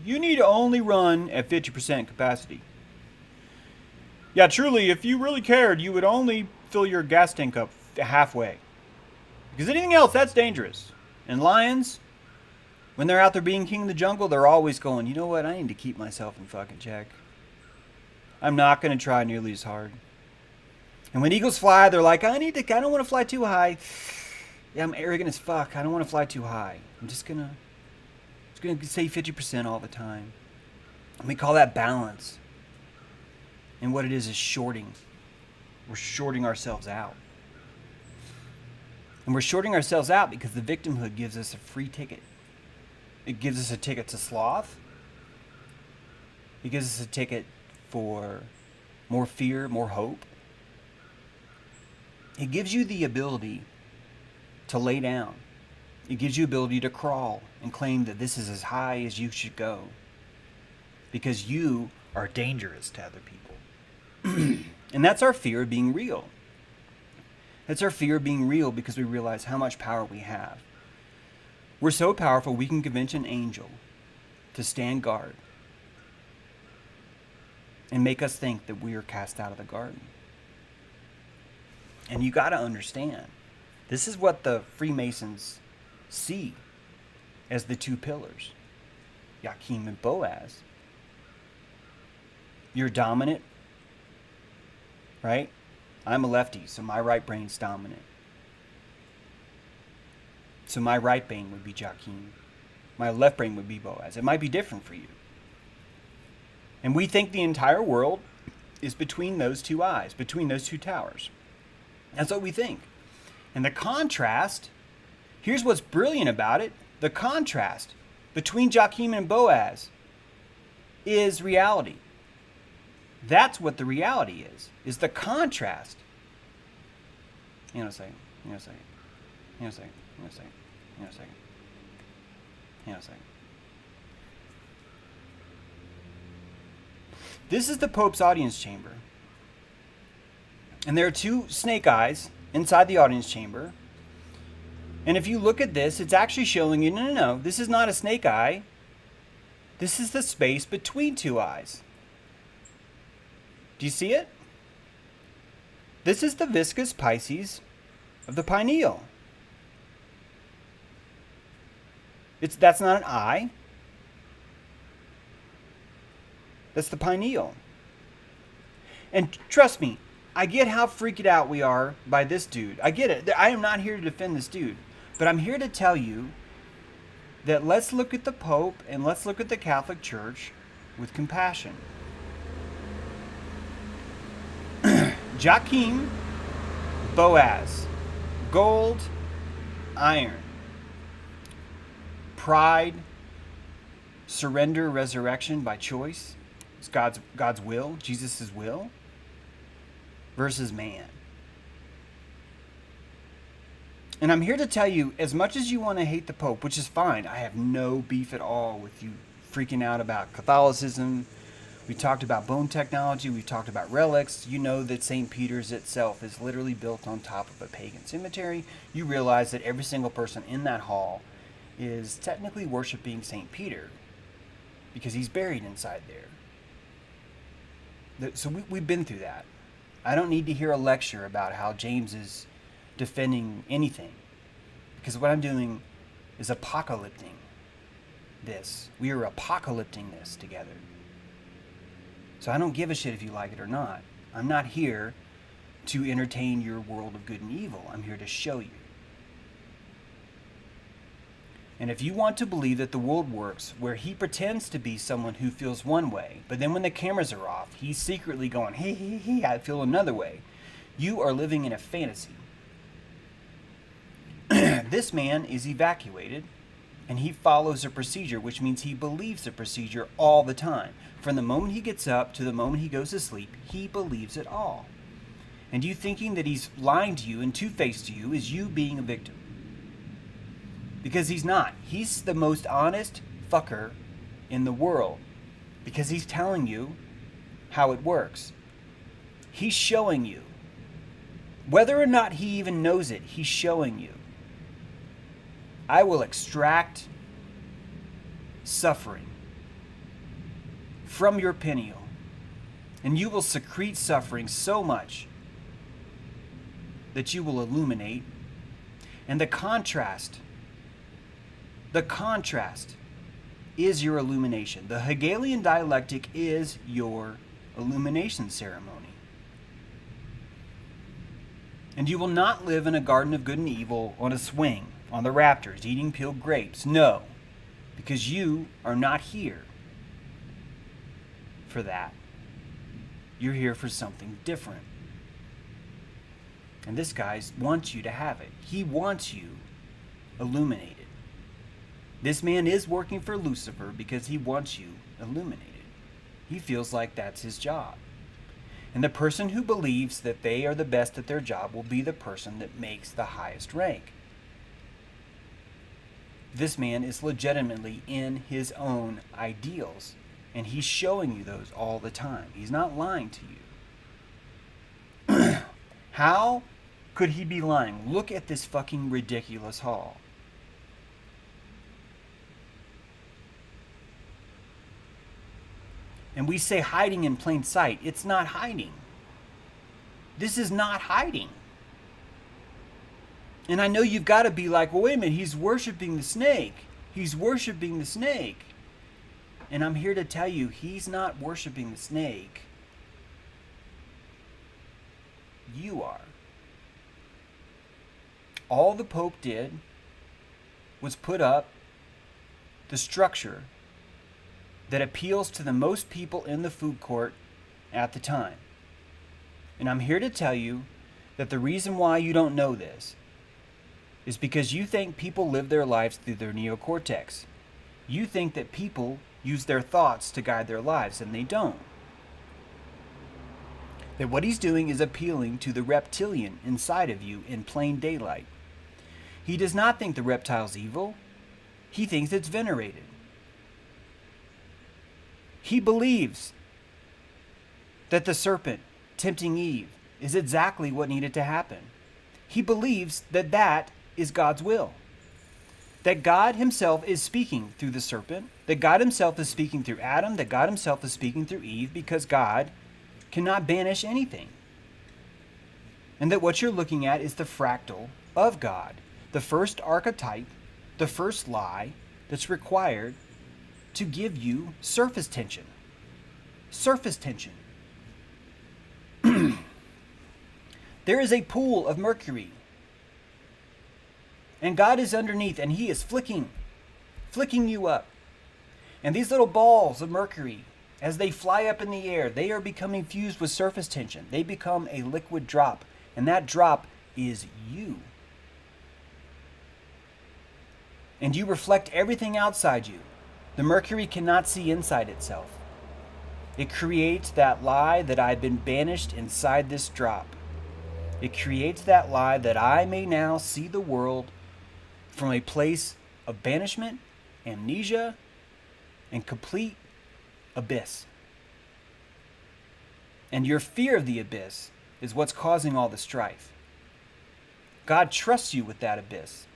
You need to only run at 50% capacity. Yeah, truly, if you really cared, you would only fill your gas tank up halfway. Because anything else, that's dangerous. And lions, when they're out there being king of the jungle, they're always going, you know what, I need to keep myself in fucking check. I'm not going to try nearly as hard. And when eagles fly, they're like, I don't want to fly too high. Yeah, I'm arrogant as fuck. I don't want to fly too high. I'm just going to say 50% all the time. And we call that balance. And what it is shorting. We're shorting ourselves out. And we're shorting ourselves out because the victimhood gives us a free ticket. It gives us a ticket to sloth. It gives us a ticket for more fear, more hope. It gives you the ability to lay down. It gives you ability to crawl and claim that this is as high as you should go. Because you are dangerous to other people. And that's our fear of being real. That's our fear of being real because we realize how much power we have. We're so powerful we can convince an angel to stand guard and make us think that we are cast out of the garden. And you got to understand, this is what the Freemasons see as the two pillars, Joachim and Boaz. You're dominant, right? I'm a lefty, so my right brain's dominant. So my right brain would be Joachim. My left brain would be Boaz. It might be different for you. And we think the entire world is between those two eyes, between those two towers. That's what we think. And the contrast, here's what's brilliant about it. The contrast between Joachim and Boaz is reality. That's what the reality is the contrast. Hang on a second. Hang on a second. Hang on a second. Hang on a second. Hang on a second. Hang on a second. This is the Pope's audience chamber. And there are two snake eyes inside the audience chamber. And if you look at this, it's actually showing you, no, this is not a snake eye. This is the space between two eyes. Do you see it? This is the viscous Pisces of the pineal. That's not an eye. That's the pineal. And trust me, I get how freaked out we are by this dude. I get it. I am not here to defend this dude. But I'm here to tell you that let's look at the Pope and let's look at the Catholic Church with compassion. Joachim, Boaz, gold, iron, pride, surrender, resurrection by choice. It's God's will, Jesus' will, versus man. And I'm here to tell you, as much as you want to hate the Pope, which is fine, I have no beef at all with you freaking out about Catholicism, We talked about bone technology. We've talked about relics. You know that St. Peter's itself is literally built on top of a pagan cemetery. You realize that every single person in that hall is technically worshiping St. Peter because he's buried inside there. So we've been through that. I don't need to hear a lecture about how James is defending anything, because what I'm doing is apocalypting this. We are apocalypting this together. So I don't give a shit if you like it or not. I'm not here to entertain your world of good and evil. I'm here to show you. And if you want to believe that the world works where he pretends to be someone who feels one way, but then when the cameras are off, he's secretly going, hey, I feel another way, you are living in a fantasy. This man is evacuated, and he follows a procedure, which means he believes the procedure all the time. From the moment he gets up to the moment he goes to sleep, he believes it all. And you thinking that he's lying to you and two-faced to you is you being a victim. Because he's not. He's the most honest fucker in the world. Because he's telling you how it works. He's showing you. Whether or not he even knows it, he's showing you. I will extract suffering from your pineal. And you will secrete suffering so much that you will illuminate. And the contrast is your illumination. The Hegelian dialectic is your illumination ceremony. And you will not live in a garden of good and evil on a swing, on the rafters, eating peeled grapes. No, because you are not here for that. You're here for something different. And this guy wants you to have it. He wants you illuminated. This man is working for Lucifer because he wants you illuminated. He feels like that's his job. And the person who believes that they are the best at their job will be the person that makes the highest rank. This man is legitimately in his own ideals, and he's showing you those all the time. He's not lying to you. How could he be lying? Look at this fucking ridiculous hall. And we say hiding in plain sight. It's not hiding. This is not hiding. And I know you've got to be like, well, wait a minute, he's worshiping the snake. He's worshiping the snake. And I'm here to tell you, he's not worshiping the snake. You are. All the Pope did was put up the structure that appeals to the most people in the food court at the time. And I'm here to tell you that the reason why you don't know this is because you think people live their lives through their neocortex. You think that people use their thoughts to guide their lives, and they don't. That what he's doing is appealing to the reptilian inside of you in plain daylight. He does not think the reptile's evil. He thinks it's venerated. He believes that the serpent tempting Eve is exactly what needed to happen. He believes that that is God's will. That God himself is speaking through the serpent. That God himself is speaking through Adam. That God himself is speaking through Eve, because God cannot banish anything. And that what you're looking at is the fractal of God. The first archetype, the first lie that's required to give you surface tension. Surface tension. There is a pool of mercury. And God is underneath, and he is flicking you up. And these little balls of mercury, as they fly up in the air, they are becoming fused with surface tension. They become a liquid drop, and that drop is you. And you reflect everything outside you. The mercury cannot see inside itself. It creates that lie that I've been banished inside this drop. It creates that lie that I may now see the world from a place of banishment, amnesia, and complete abyss. And your fear of the abyss is what's causing all the strife. God trusts you with that abyss.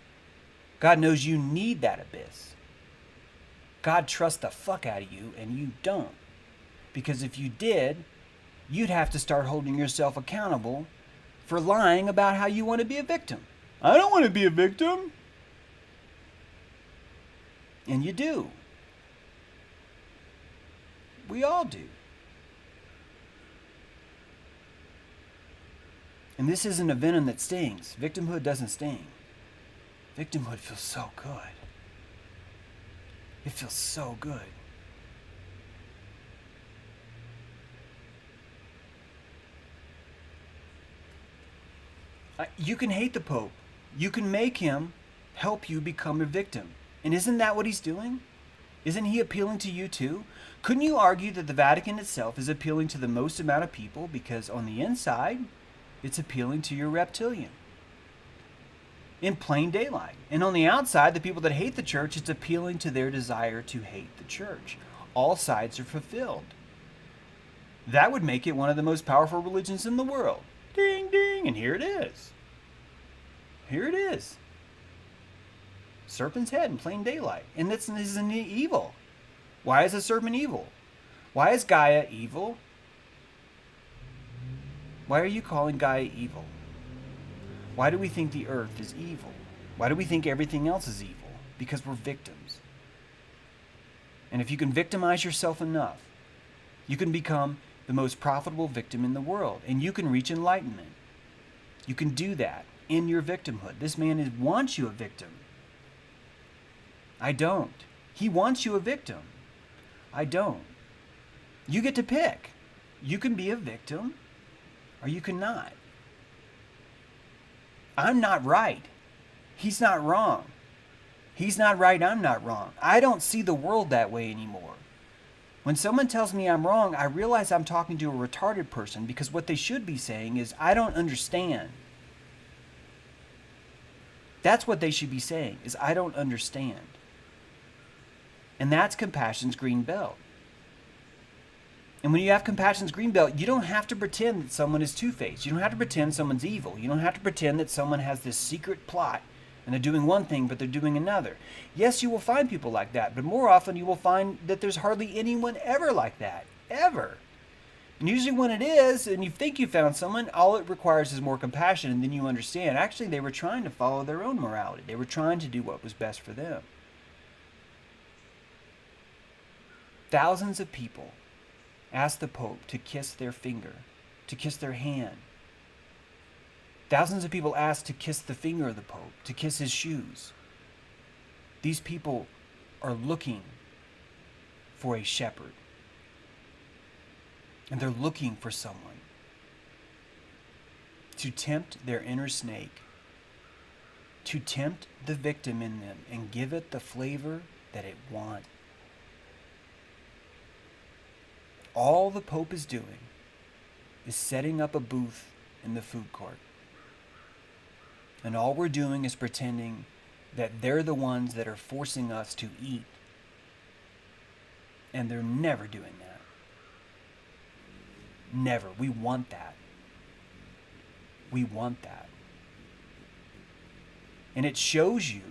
God knows you need that abyss. God trusts the fuck out of you, and you don't. Because if you did, you'd have to start holding yourself accountable for lying about how you want to be a victim. I don't want to be a victim. And you do. We all do. And this isn't a venom that stings. Victimhood doesn't sting. Victimhood feels so good. It feels so good. You can hate the Pope. You can make him help you become a victim. And isn't that what he's doing? Isn't he appealing to you too? Couldn't you argue that the Vatican itself is appealing to the most amount of people because on the inside, it's appealing to your reptilian? In plain daylight. And on the outside, the people that hate the church, it's appealing to their desire to hate the church. All sides are fulfilled. That would make it one of the most powerful religions in the world. Ding, ding, and here it is. Here it is. Serpent's head in plain daylight. And this isn't evil. Why is a serpent evil? Why is Gaia evil? Why are you calling Gaia evil? Why do we think the earth is evil? Why do we think everything else is evil? Because we're victims. And if you can victimize yourself enough, you can become the most profitable victim in the world. And you can reach enlightenment. You can do that in your victimhood. This man wants you a victim. I don't. He wants you a victim. I don't. You get to pick. You can be a victim or you cannot. I'm not right. He's not wrong. He's not right, I'm not wrong. I don't see the world that way anymore. When someone tells me I'm wrong, I realize I'm talking to a retarded person because what they should be saying is, I don't understand. That's what they should be saying, is I don't understand. And that's compassion's green belt. And when you have compassion's green belt, you don't have to pretend that someone is two-faced. You don't have to pretend someone's evil. You don't have to pretend that someone has this secret plot and they're doing one thing, but they're doing another. Yes, you will find people like that, but more often you will find that there's hardly anyone ever like that. Ever. And usually when it is, and you think you found someone, all it requires is more compassion, and then you understand, actually they were trying to follow their own morality. They were trying to do what was best for them. Thousands of people asked the Pope to kiss their finger, to kiss their hand. Thousands of people asked to kiss the finger of the Pope, to kiss his shoes. These people are looking for a shepherd. And they're looking for someone to tempt their inner snake, to tempt the victim in them and give it the flavor that it wants. All the Pope is doing is setting up a booth in the food court. And all we're doing is pretending that they're the ones that are forcing us to eat. And they're never doing that. Never. We want that. We want that. And it shows you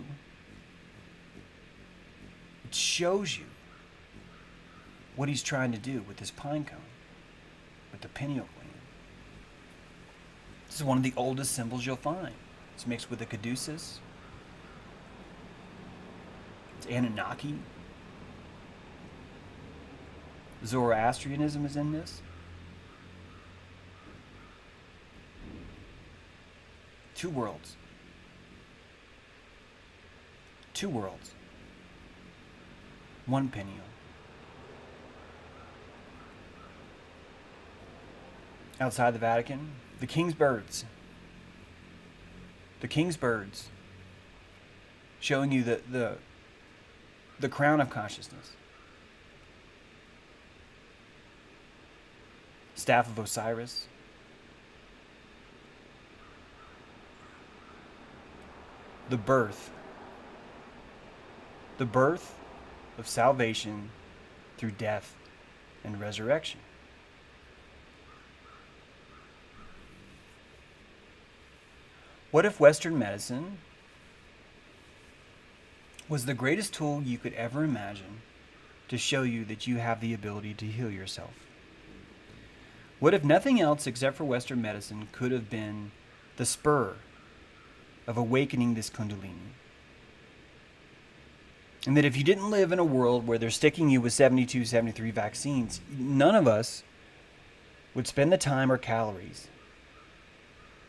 what he's trying to do with this pine cone, with the pineal gland. This is one of the oldest symbols you'll find. It's mixed with the caduceus. It's Anunnaki. Zoroastrianism is in this. Two worlds. Two worlds. One pineal. Outside the Vatican, the king's birds. The king's birds. Showing you the crown of consciousness. Staff of Osiris. The birth. The birth of salvation through death and resurrection. What if Western medicine was the greatest tool you could ever imagine to show you that you have the ability to heal yourself? What if nothing else except for Western medicine could have been the spur of awakening this Kundalini? And that if you didn't live in a world where they're sticking you with 72, 73 vaccines, none of us would spend the time or calories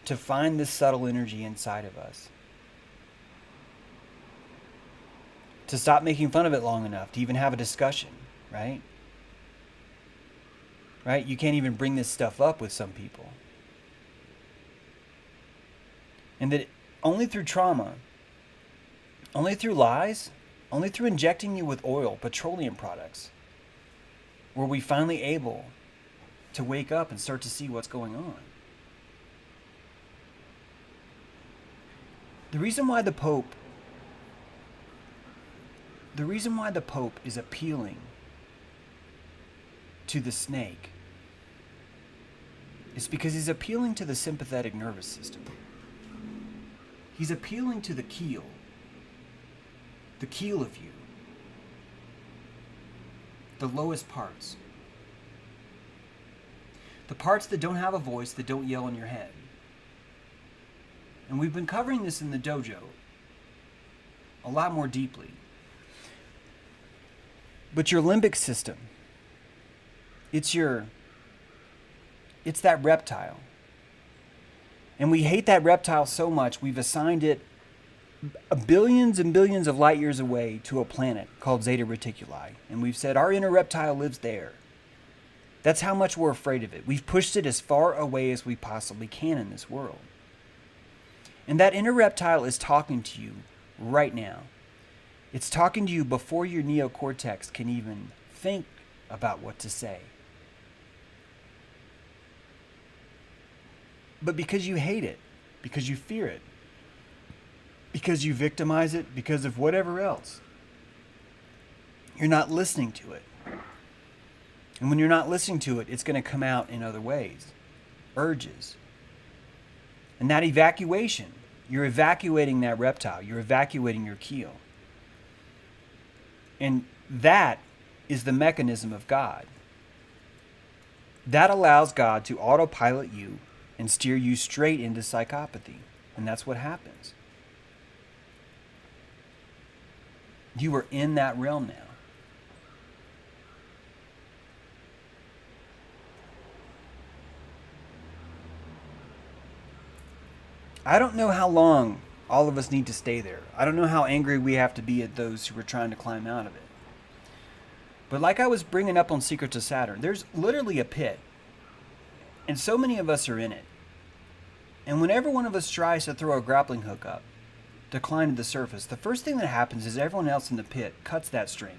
to find this subtle energy inside of us, to stop making fun of it long enough to even have a discussion, right? Right? You can't even bring this stuff up with some people. And that only through trauma, only through lies, only through injecting you with oil, petroleum products, were we finally able to wake up and start to see what's going on. The reason why the Pope is appealing to the snake is because he's appealing to the sympathetic nervous system. He's appealing to the keel of you, the lowest parts, the parts that don't have a voice, that don't yell in your head. And we've been covering this in the dojo a lot more deeply. But your limbic system, it's that reptile. And we hate that reptile so much, we've assigned it billions and billions of light years away to a planet called Zeta Reticuli. And we've said our inner reptile lives there. That's how much we're afraid of it. We've pushed it as far away as we possibly can in this world. And that inner reptile is talking to you right now. It's talking to you before your neocortex can even think about what to say. But because you hate it, because you fear it, because you victimize it, because of whatever else, you're not listening to it. And when you're not listening to it, it's going to come out in other ways. Urges. And that evacuation, you're evacuating that reptile. You're evacuating your keel. And that is the mechanism of God. That allows God to autopilot you and steer you straight into psychopathy. And that's what happens. You are in that realm now. I don't know how long all of us need to stay there. I don't know how angry we have to be at those who are trying to climb out of it. But like I was bringing up on Secrets of Saturn, there's literally a pit. And so many of us are in it. And whenever one of us tries to throw a grappling hook up to climb to the surface, the first thing that happens is everyone else in the pit cuts that string.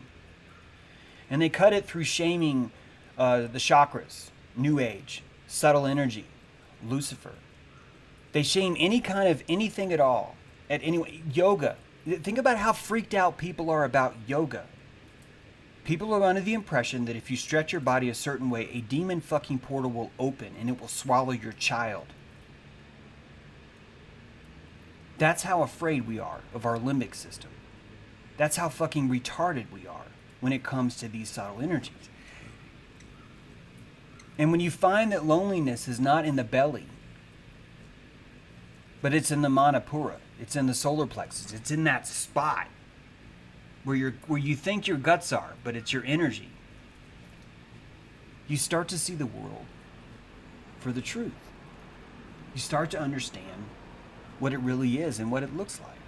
And they cut it through shaming the chakras, New Age, subtle energy, Lucifer. They shame any kind of anything at all. Yoga. Think about how freaked out people are about yoga. People are under the impression that if you stretch your body a certain way, a demon fucking portal will open and it will swallow your child. That's how afraid we are of our limbic system. That's how fucking retarded we are when it comes to these subtle energies. And when you find that loneliness is not in the belly, but it's in the Manipura, it's in the solar plexus, it's in that spot where you think your guts are, but it's your energy. You start to see the world for the truth. You start to understand what it really is and what it looks like.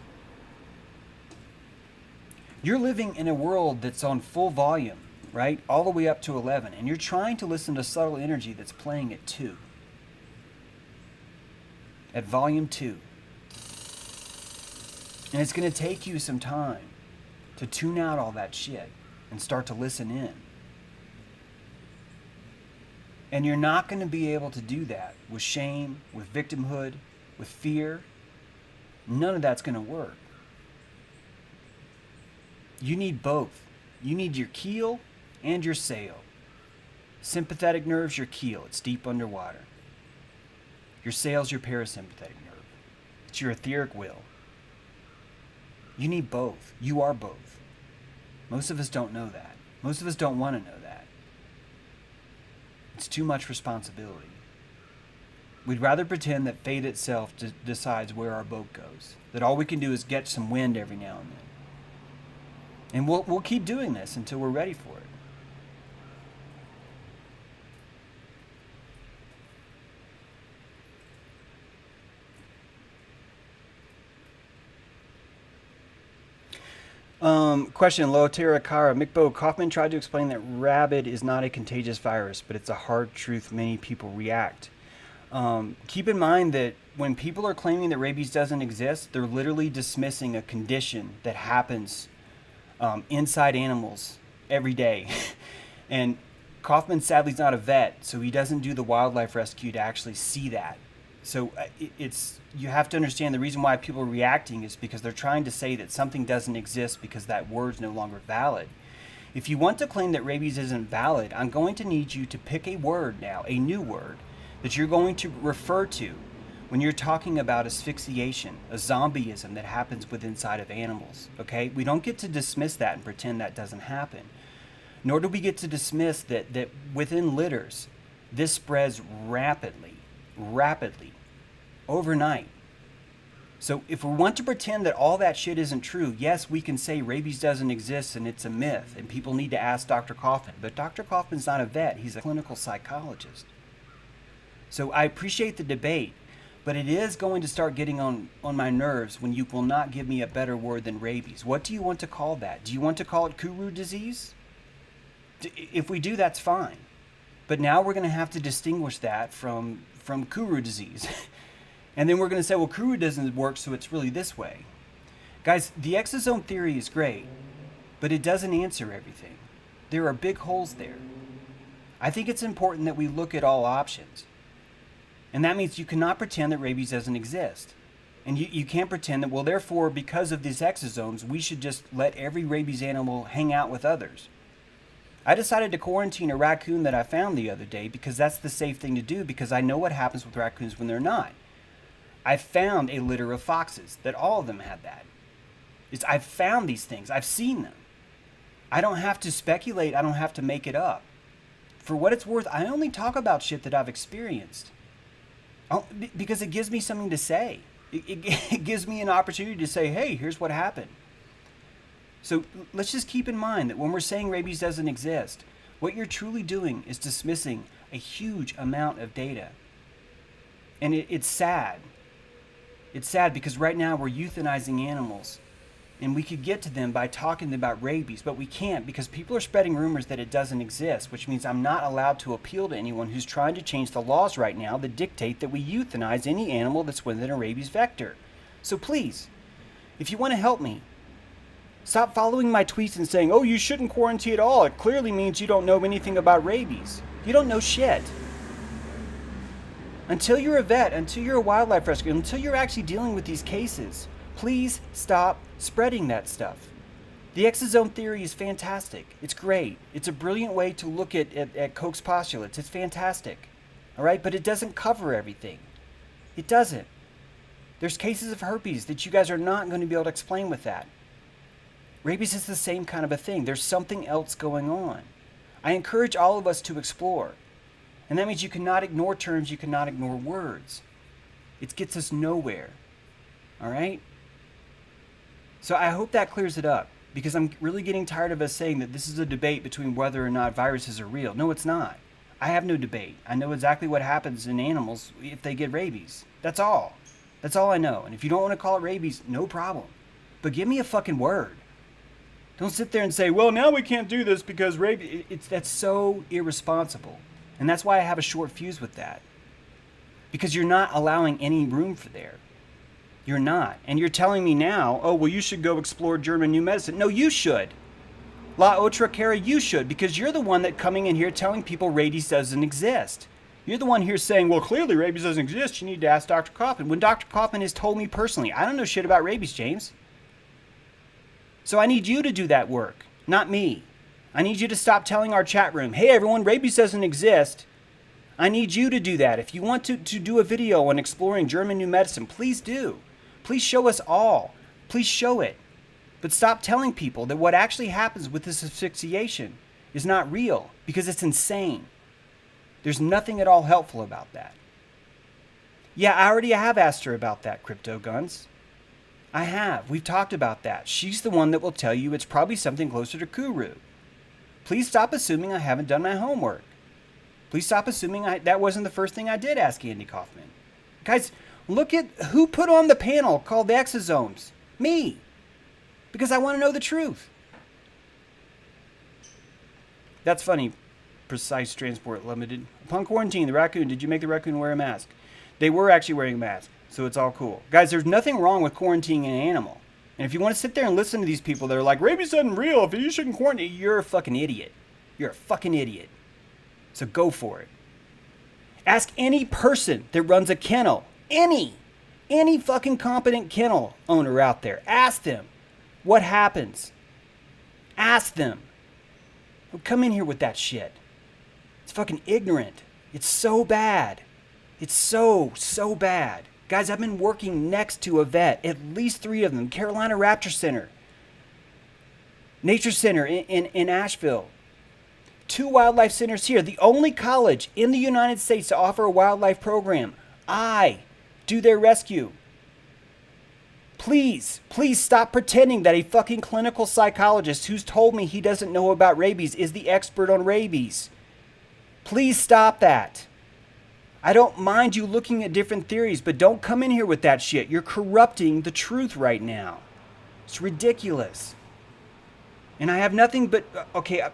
You're living in a world that's on full volume, right? All the way up to 11, and you're trying to listen to subtle energy that's playing at 2. At volume 2. And it's going to take you some time to tune out all that shit and start to listen in. And you're not going to be able to do that with shame, with victimhood, with fear. None of that's going to work. You need both. You need your keel and your sail. Sympathetic nerve's your keel. It's deep underwater. Your sail's your parasympathetic nerve. It's your etheric will. You need both. You are both. Most of us don't know that. Most of us don't want to know that. It's too much responsibility. We'd rather pretend that fate itself decides where our boat goes. That all we can do is get some wind every now and then. And we'll keep doing this until we're ready for it. Question, Loatera Kara. Mikbo Kaufman tried to explain that rabid is not a contagious virus, but it's a hard truth many people react. Keep in mind that when people are claiming that rabies doesn't exist, they're literally dismissing a condition that happens inside animals every day. And Kaufman sadly is not a vet, so he doesn't do the wildlife rescue to actually see that. So you have to understand the reason why people are reacting is because they're trying to say that something doesn't exist because that word's no longer valid. If you want to claim that rabies isn't valid, I'm going to need you to pick a word now, a new word, that you're going to refer to when you're talking about asphyxiation, a zombieism that happens inside of animals, okay? We don't get to dismiss that and pretend that doesn't happen. Nor do we get to dismiss that within litters, this spreads rapidly, overnight. So if we want to pretend that all that shit isn't true, yes, we can say rabies doesn't exist and it's a myth and people need to ask Dr. Kaufman. But Dr. Kaufman's not a vet, he's a clinical psychologist. So I appreciate the debate, but it is going to start getting on my nerves when you will not give me a better word than rabies. What do you want to call that? Do you want to call it Kuru disease? If we do, that's fine. But now we're going to have to distinguish that from Kuru disease. And then we're going to say, well, Kuru doesn't work, so it's really this way. Guys, the exosome theory is great, but it doesn't answer everything. There are big holes there. I think it's important that we look at all options. And that means you cannot pretend that rabies doesn't exist. And you can't pretend that, well, therefore, because of these exosomes, we should just let every rabies animal hang out with others. I decided to quarantine a raccoon that I found the other day because that's the safe thing to do, because I know what happens with raccoons when they're not. I found a litter of foxes that all of them had that. I've found these things. I've seen them. I don't have to speculate. I don't have to make it up. For what it's worth, I only talk about shit that I've experienced. Because it gives me something to say. It gives me an opportunity to say, hey, here's what happened. So let's just keep in mind that when we're saying rabies doesn't exist, what you're truly doing is dismissing a huge amount of data. And it's sad. It's sad because right now we're euthanizing animals. And we could get to them by talking about rabies, but we can't because people are spreading rumors that it doesn't exist, which means I'm not allowed to appeal to anyone who's trying to change the laws right now that dictate that we euthanize any animal that's within a rabies vector. So please, if you want to help me, stop following my tweets and saying, oh, you shouldn't quarantine at all. It clearly means you don't know anything about rabies. You don't know shit. Until you're a vet, until you're a wildlife rescuer, until you're actually dealing with these cases, please stop spreading that stuff. The exosome theory is fantastic. It's great. It's a brilliant way to look at Koch's postulates. It's fantastic. All right? But it doesn't cover everything. It doesn't. There's cases of herpes that you guys are not going to be able to explain with that. Rabies is the same kind of a thing. There's something else going on. I encourage all of us to explore. And that means you cannot ignore terms, you cannot ignore words. It gets us nowhere. All right? So I hope that clears it up, because I'm really getting tired of us saying that this is a debate between whether or not viruses are real. No, it's not. I have no debate. I know exactly what happens in animals if they get rabies. That's all. That's all I know. And if you don't want to call it rabies, no problem. But give me a fucking word. Don't sit there and say, well, now we can't do this because rabies. That's so irresponsible. And that's why I have a short fuse with that. Because you're not allowing any room for there. You're not. And you're telling me now, oh, well, you should go explore German new medicine. No, you should. La Otra Cara, you should, because you're the one that coming in here telling people rabies doesn't exist. You're the one here saying, well, clearly rabies doesn't exist. You need to ask Dr. Kaufman. When Dr. Kaufman has told me personally, I don't know shit about rabies, James. So I need you to do that work, not me. I need you to stop telling our chat room, hey, everyone, rabies doesn't exist. I need you to do that. If you want to do a video on exploring German new medicine, please do. Please show us all. Please show it. But stop telling people that what actually happens with this asphyxiation is not real, because it's insane. There's nothing at all helpful about that. Yeah, I already have asked her about that, Crypto Guns. I have. We've talked about that. She's the one that will tell you it's probably something closer to Kuru. Please stop assuming I haven't done my homework. Please stop assuming that wasn't the first thing I did ask Andy Kaufman. Guys, look at who put on the panel called the Exosomes. Me. Because I want to know the truth. That's funny. Precise Transport Limited. Upon quarantine, the raccoon, did you make the raccoon wear a mask? They were actually wearing a mask, so it's all cool. Guys, there's nothing wrong with quarantining an animal. And if you want to sit there and listen to these people that are like, rabies isn't real, if you shouldn't quarantine, you're a fucking idiot. You're a fucking idiot. So go for it. Ask any person that runs a kennel, any fucking competent kennel owner out there. Ask them what happens. Ask them. Don't come in here with that shit. It's fucking ignorant. It's so bad. It's so bad. Guys, I've been working next to a vet, at least 3 of them. Carolina Raptor Center, Nature Center in Asheville, 2 wildlife centers here. The only college in the United States to offer a wildlife program. I do their rescue. Please stop pretending that a fucking clinical psychologist who's told me he doesn't know about rabies is the expert on rabies. Please stop that. I don't mind you looking at different theories, but don't come in here with that shit. You're corrupting the truth right now. It's ridiculous. And I have nothing but, okay,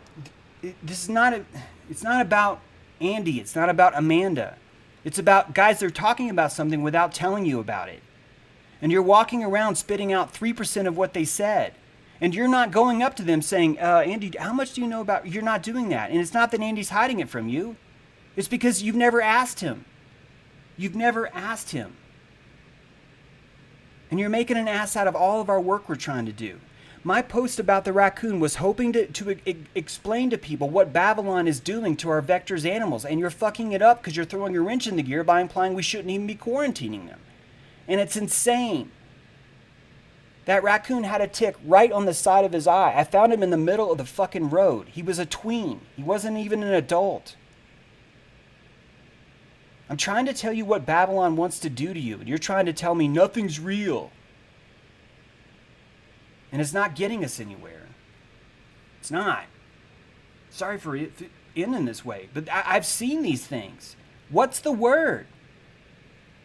this is not, it's not about Andy. It's not about Amanda. It's about guys that are talking about something without telling you about it. And you're walking around spitting out 3% of what they said. And you're not going up to them saying, Andy, how much do you know about, you're not doing that. And it's not that Andy's hiding it from you. It's because you've never asked him. You've never asked him. And you're making an ass out of all of our work we're trying to do. My post about the raccoon was hoping to explain to people what Babylon is doing to our vectors animals. And you're fucking it up because you're throwing a wrench in the gear by implying we shouldn't even be quarantining them. And it's insane. That raccoon had a tick right on the side of his eye. I found him in the middle of the fucking road. He was a tween. He wasn't even an adult. I'm trying to tell you what Babylon wants to do to you, and you're trying to tell me nothing's real. And it's not getting us anywhere. It's not. Sorry for ending this way, but I've seen these things. What's the word?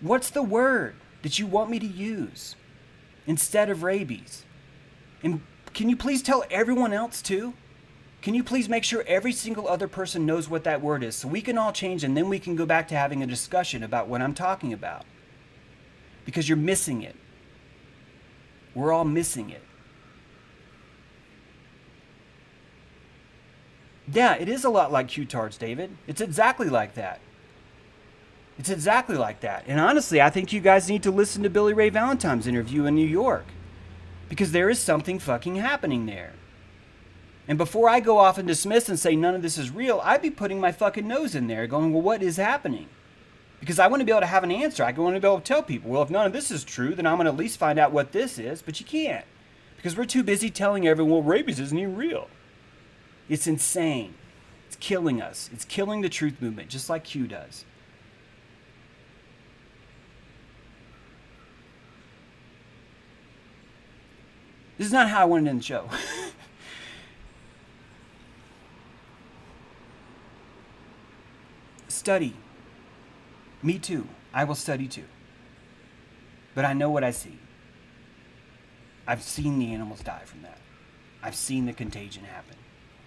What's the word that you want me to use instead of rabies? And can you please tell everyone else too? Can you please make sure every single other person knows what that word is so we can all change and then we can go back to having a discussion about what I'm talking about? Because you're missing it. We're all missing it. Yeah, it is a lot like Q-tards, David. It's exactly like that. It's exactly like that. And honestly, I think you guys need to listen to Billy Ray Valentine's interview in New York. Because there is something fucking happening there. And before I go off and dismiss and say none of this is real, I'd be putting my fucking nose in there going, well, what is happening? Because I want to be able to have an answer. I want to be able to tell people, well, if none of this is true, then I'm going to at least find out what this is. But you can't. Because we're too busy telling everyone, well, rabies isn't even real. It's insane. It's killing us. It's killing the truth movement, just like Q does. This is not how I wanted to end the show. Study. Me too. I will study too. But I know what I see. I've seen the animals die from that. I've seen the contagion happen.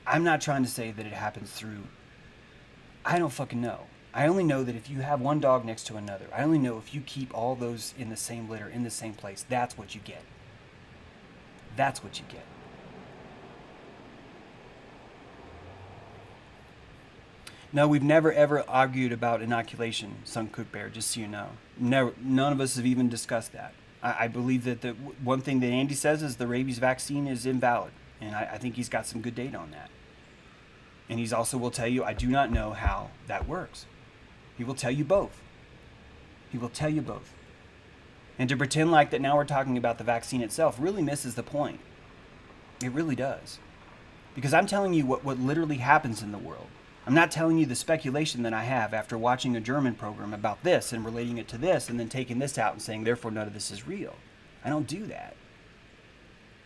I'm not trying to say that it happens through... I don't fucking know. I only know that if you have one dog next to another, I only know if you keep all those in the same litter, in the same place, that's what you get. That's what you get. No, we've never ever argued about inoculation, Sun Cook Bear, just so you know. Never, none of us have even discussed that. I believe that the one thing that Andy says is the rabies vaccine is invalid. And I think he's got some good data on that. And he's also will tell you, I do not know how that works. He will tell you both. He will tell you both. And to pretend like that now we're talking about the vaccine itself really misses the point. It really does. Because I'm telling you what literally happens in the world. I'm not telling you the speculation that I have after watching a German program about this and relating it to this and then taking this out and saying, therefore, none of this is real. I don't do that.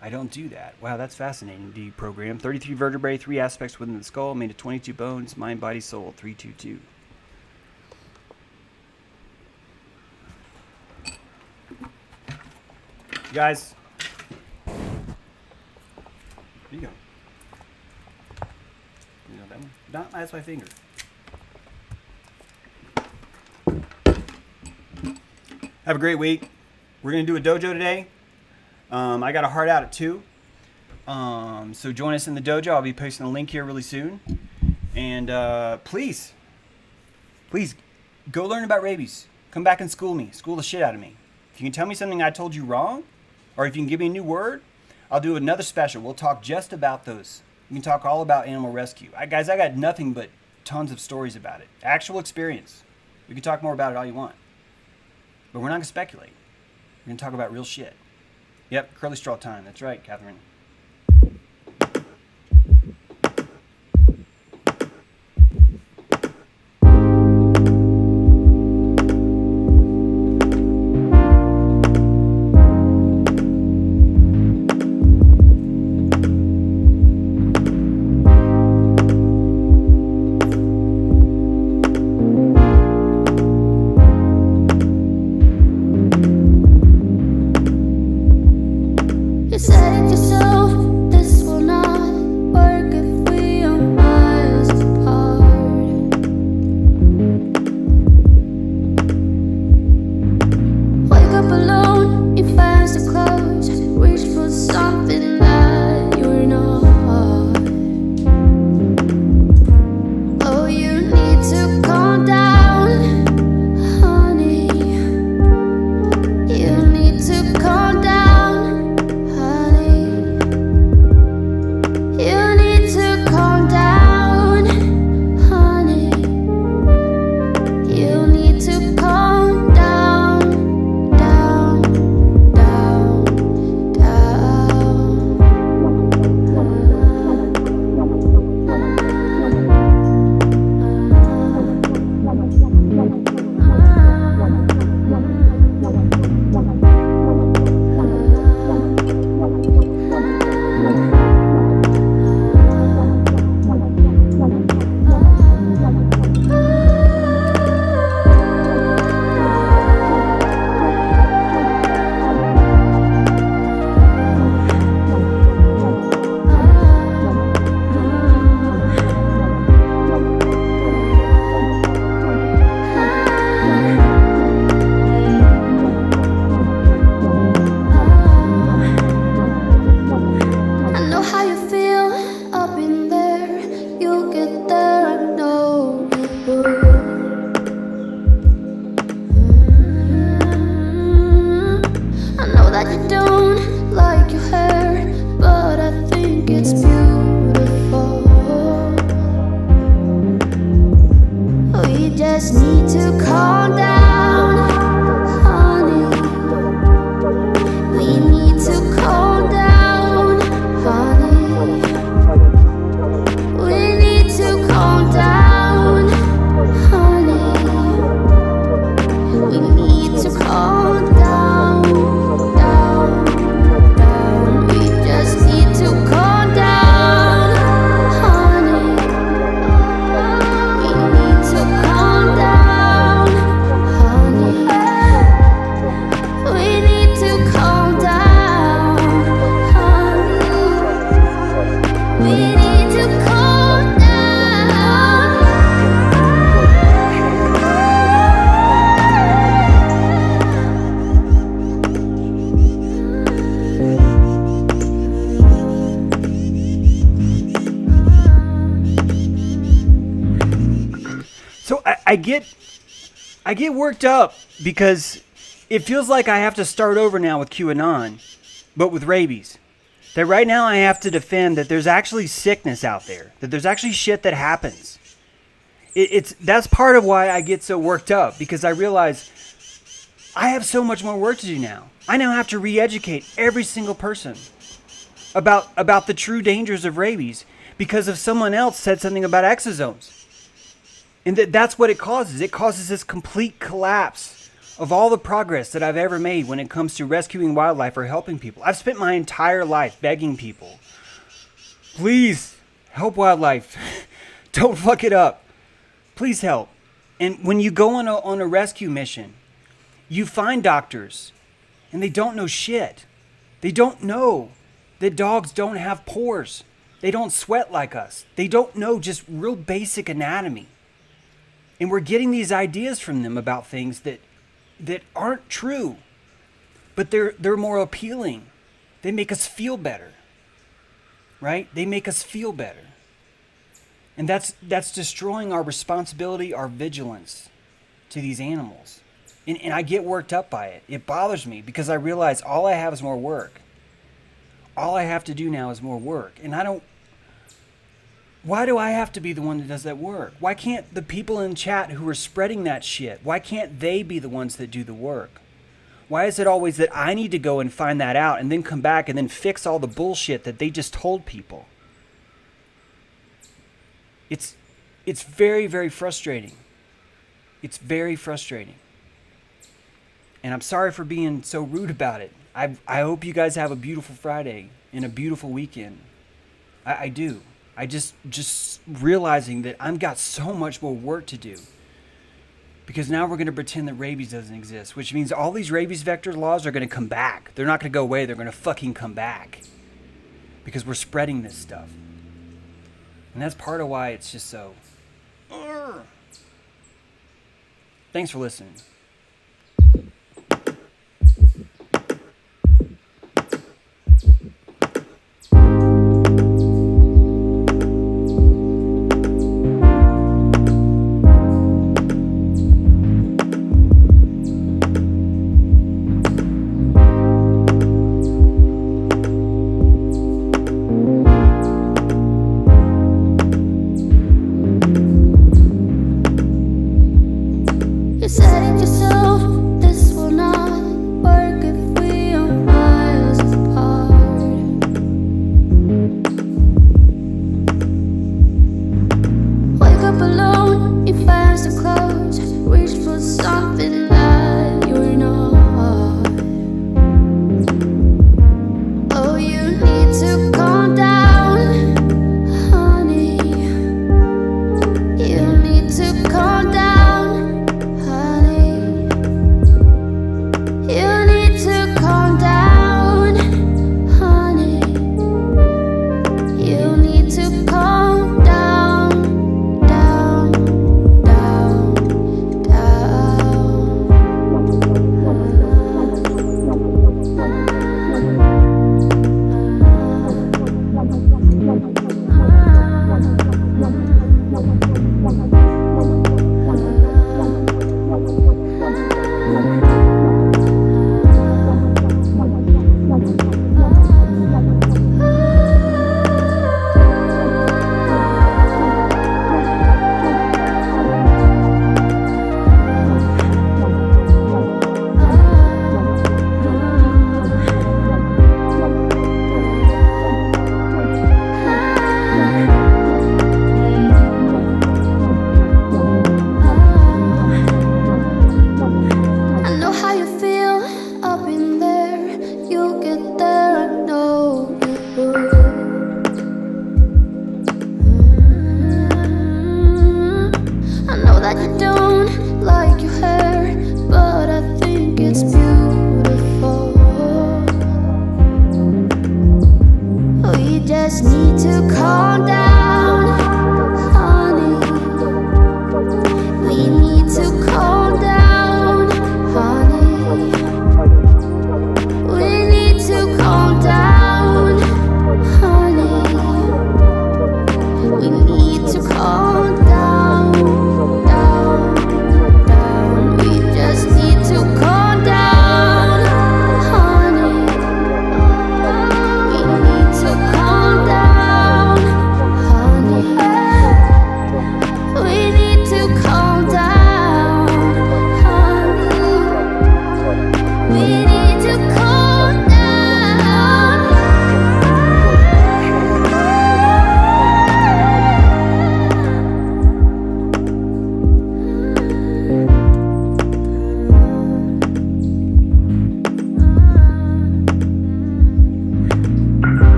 I don't do that. Wow, that's fascinating, D program. 33 vertebrae, 3 aspects within the skull, made of 22 bones, mind, body, soul, 322. You guys, here you go. You know that one? That's my finger. Have a great week. We're going to do a dojo today. I got a heart out at 2. So join us in the dojo. I'll be posting a link here really soon. And please go learn about rabies. Come back and school me. School the shit out of me. If you can tell me something I told you wrong, or if you can give me a new word, I'll do another special. We'll talk just about those. We can talk all about animal rescue. Guys, I got nothing but tons of stories about it. Actual experience. We can talk more about it all you want. But we're not going to speculate. We're going to talk about real shit. Yep, curly straw time. That's right, Catherine. I get worked up because it feels like I have to start over now with QAnon, but with rabies. That right now I have to defend that there's actually sickness out there, that there's actually shit that happens. That's part of why I get so worked up, because I realize I have so much more work to do now. I now have to re-educate every single person about the true dangers of rabies because of someone else said something about exosomes. And that's what it causes. It causes this complete collapse of all the progress that I've ever made when it comes to rescuing wildlife or helping people. I've spent my entire life begging people, please help wildlife. Don't fuck it up. Please help. And when you go on a rescue mission, you find doctors and they don't know shit. They don't know that dogs don't have pores. They don't sweat like us. They don't know just real basic anatomy. And we're getting these ideas from them about things that aren't true, but they're more appealing. They make us feel better, right? They make us feel better. And that's destroying our responsibility, our vigilance to these animals. And I get worked up by it. It bothers me because I realize all I have is more work. All I have to do now is more work. And why do I have to be the one that does that work? Why can't the people in chat who are spreading that shit, why can't they be the ones that do the work? Why is it always that I need to go and find that out and then come back and then fix all the bullshit that they just told people? It's very, very frustrating. It's very frustrating. And I'm sorry for being so rude about it. I hope you guys have a beautiful Friday and a beautiful weekend. I do. I just realizing that I've got so much more work to do. Because now we're going to pretend that rabies doesn't exist, which means all these rabies vector laws are going to come back. They're not going to go away. They're going to fucking come back. Because we're spreading this stuff. And that's part of why it's just so... Thanks for listening.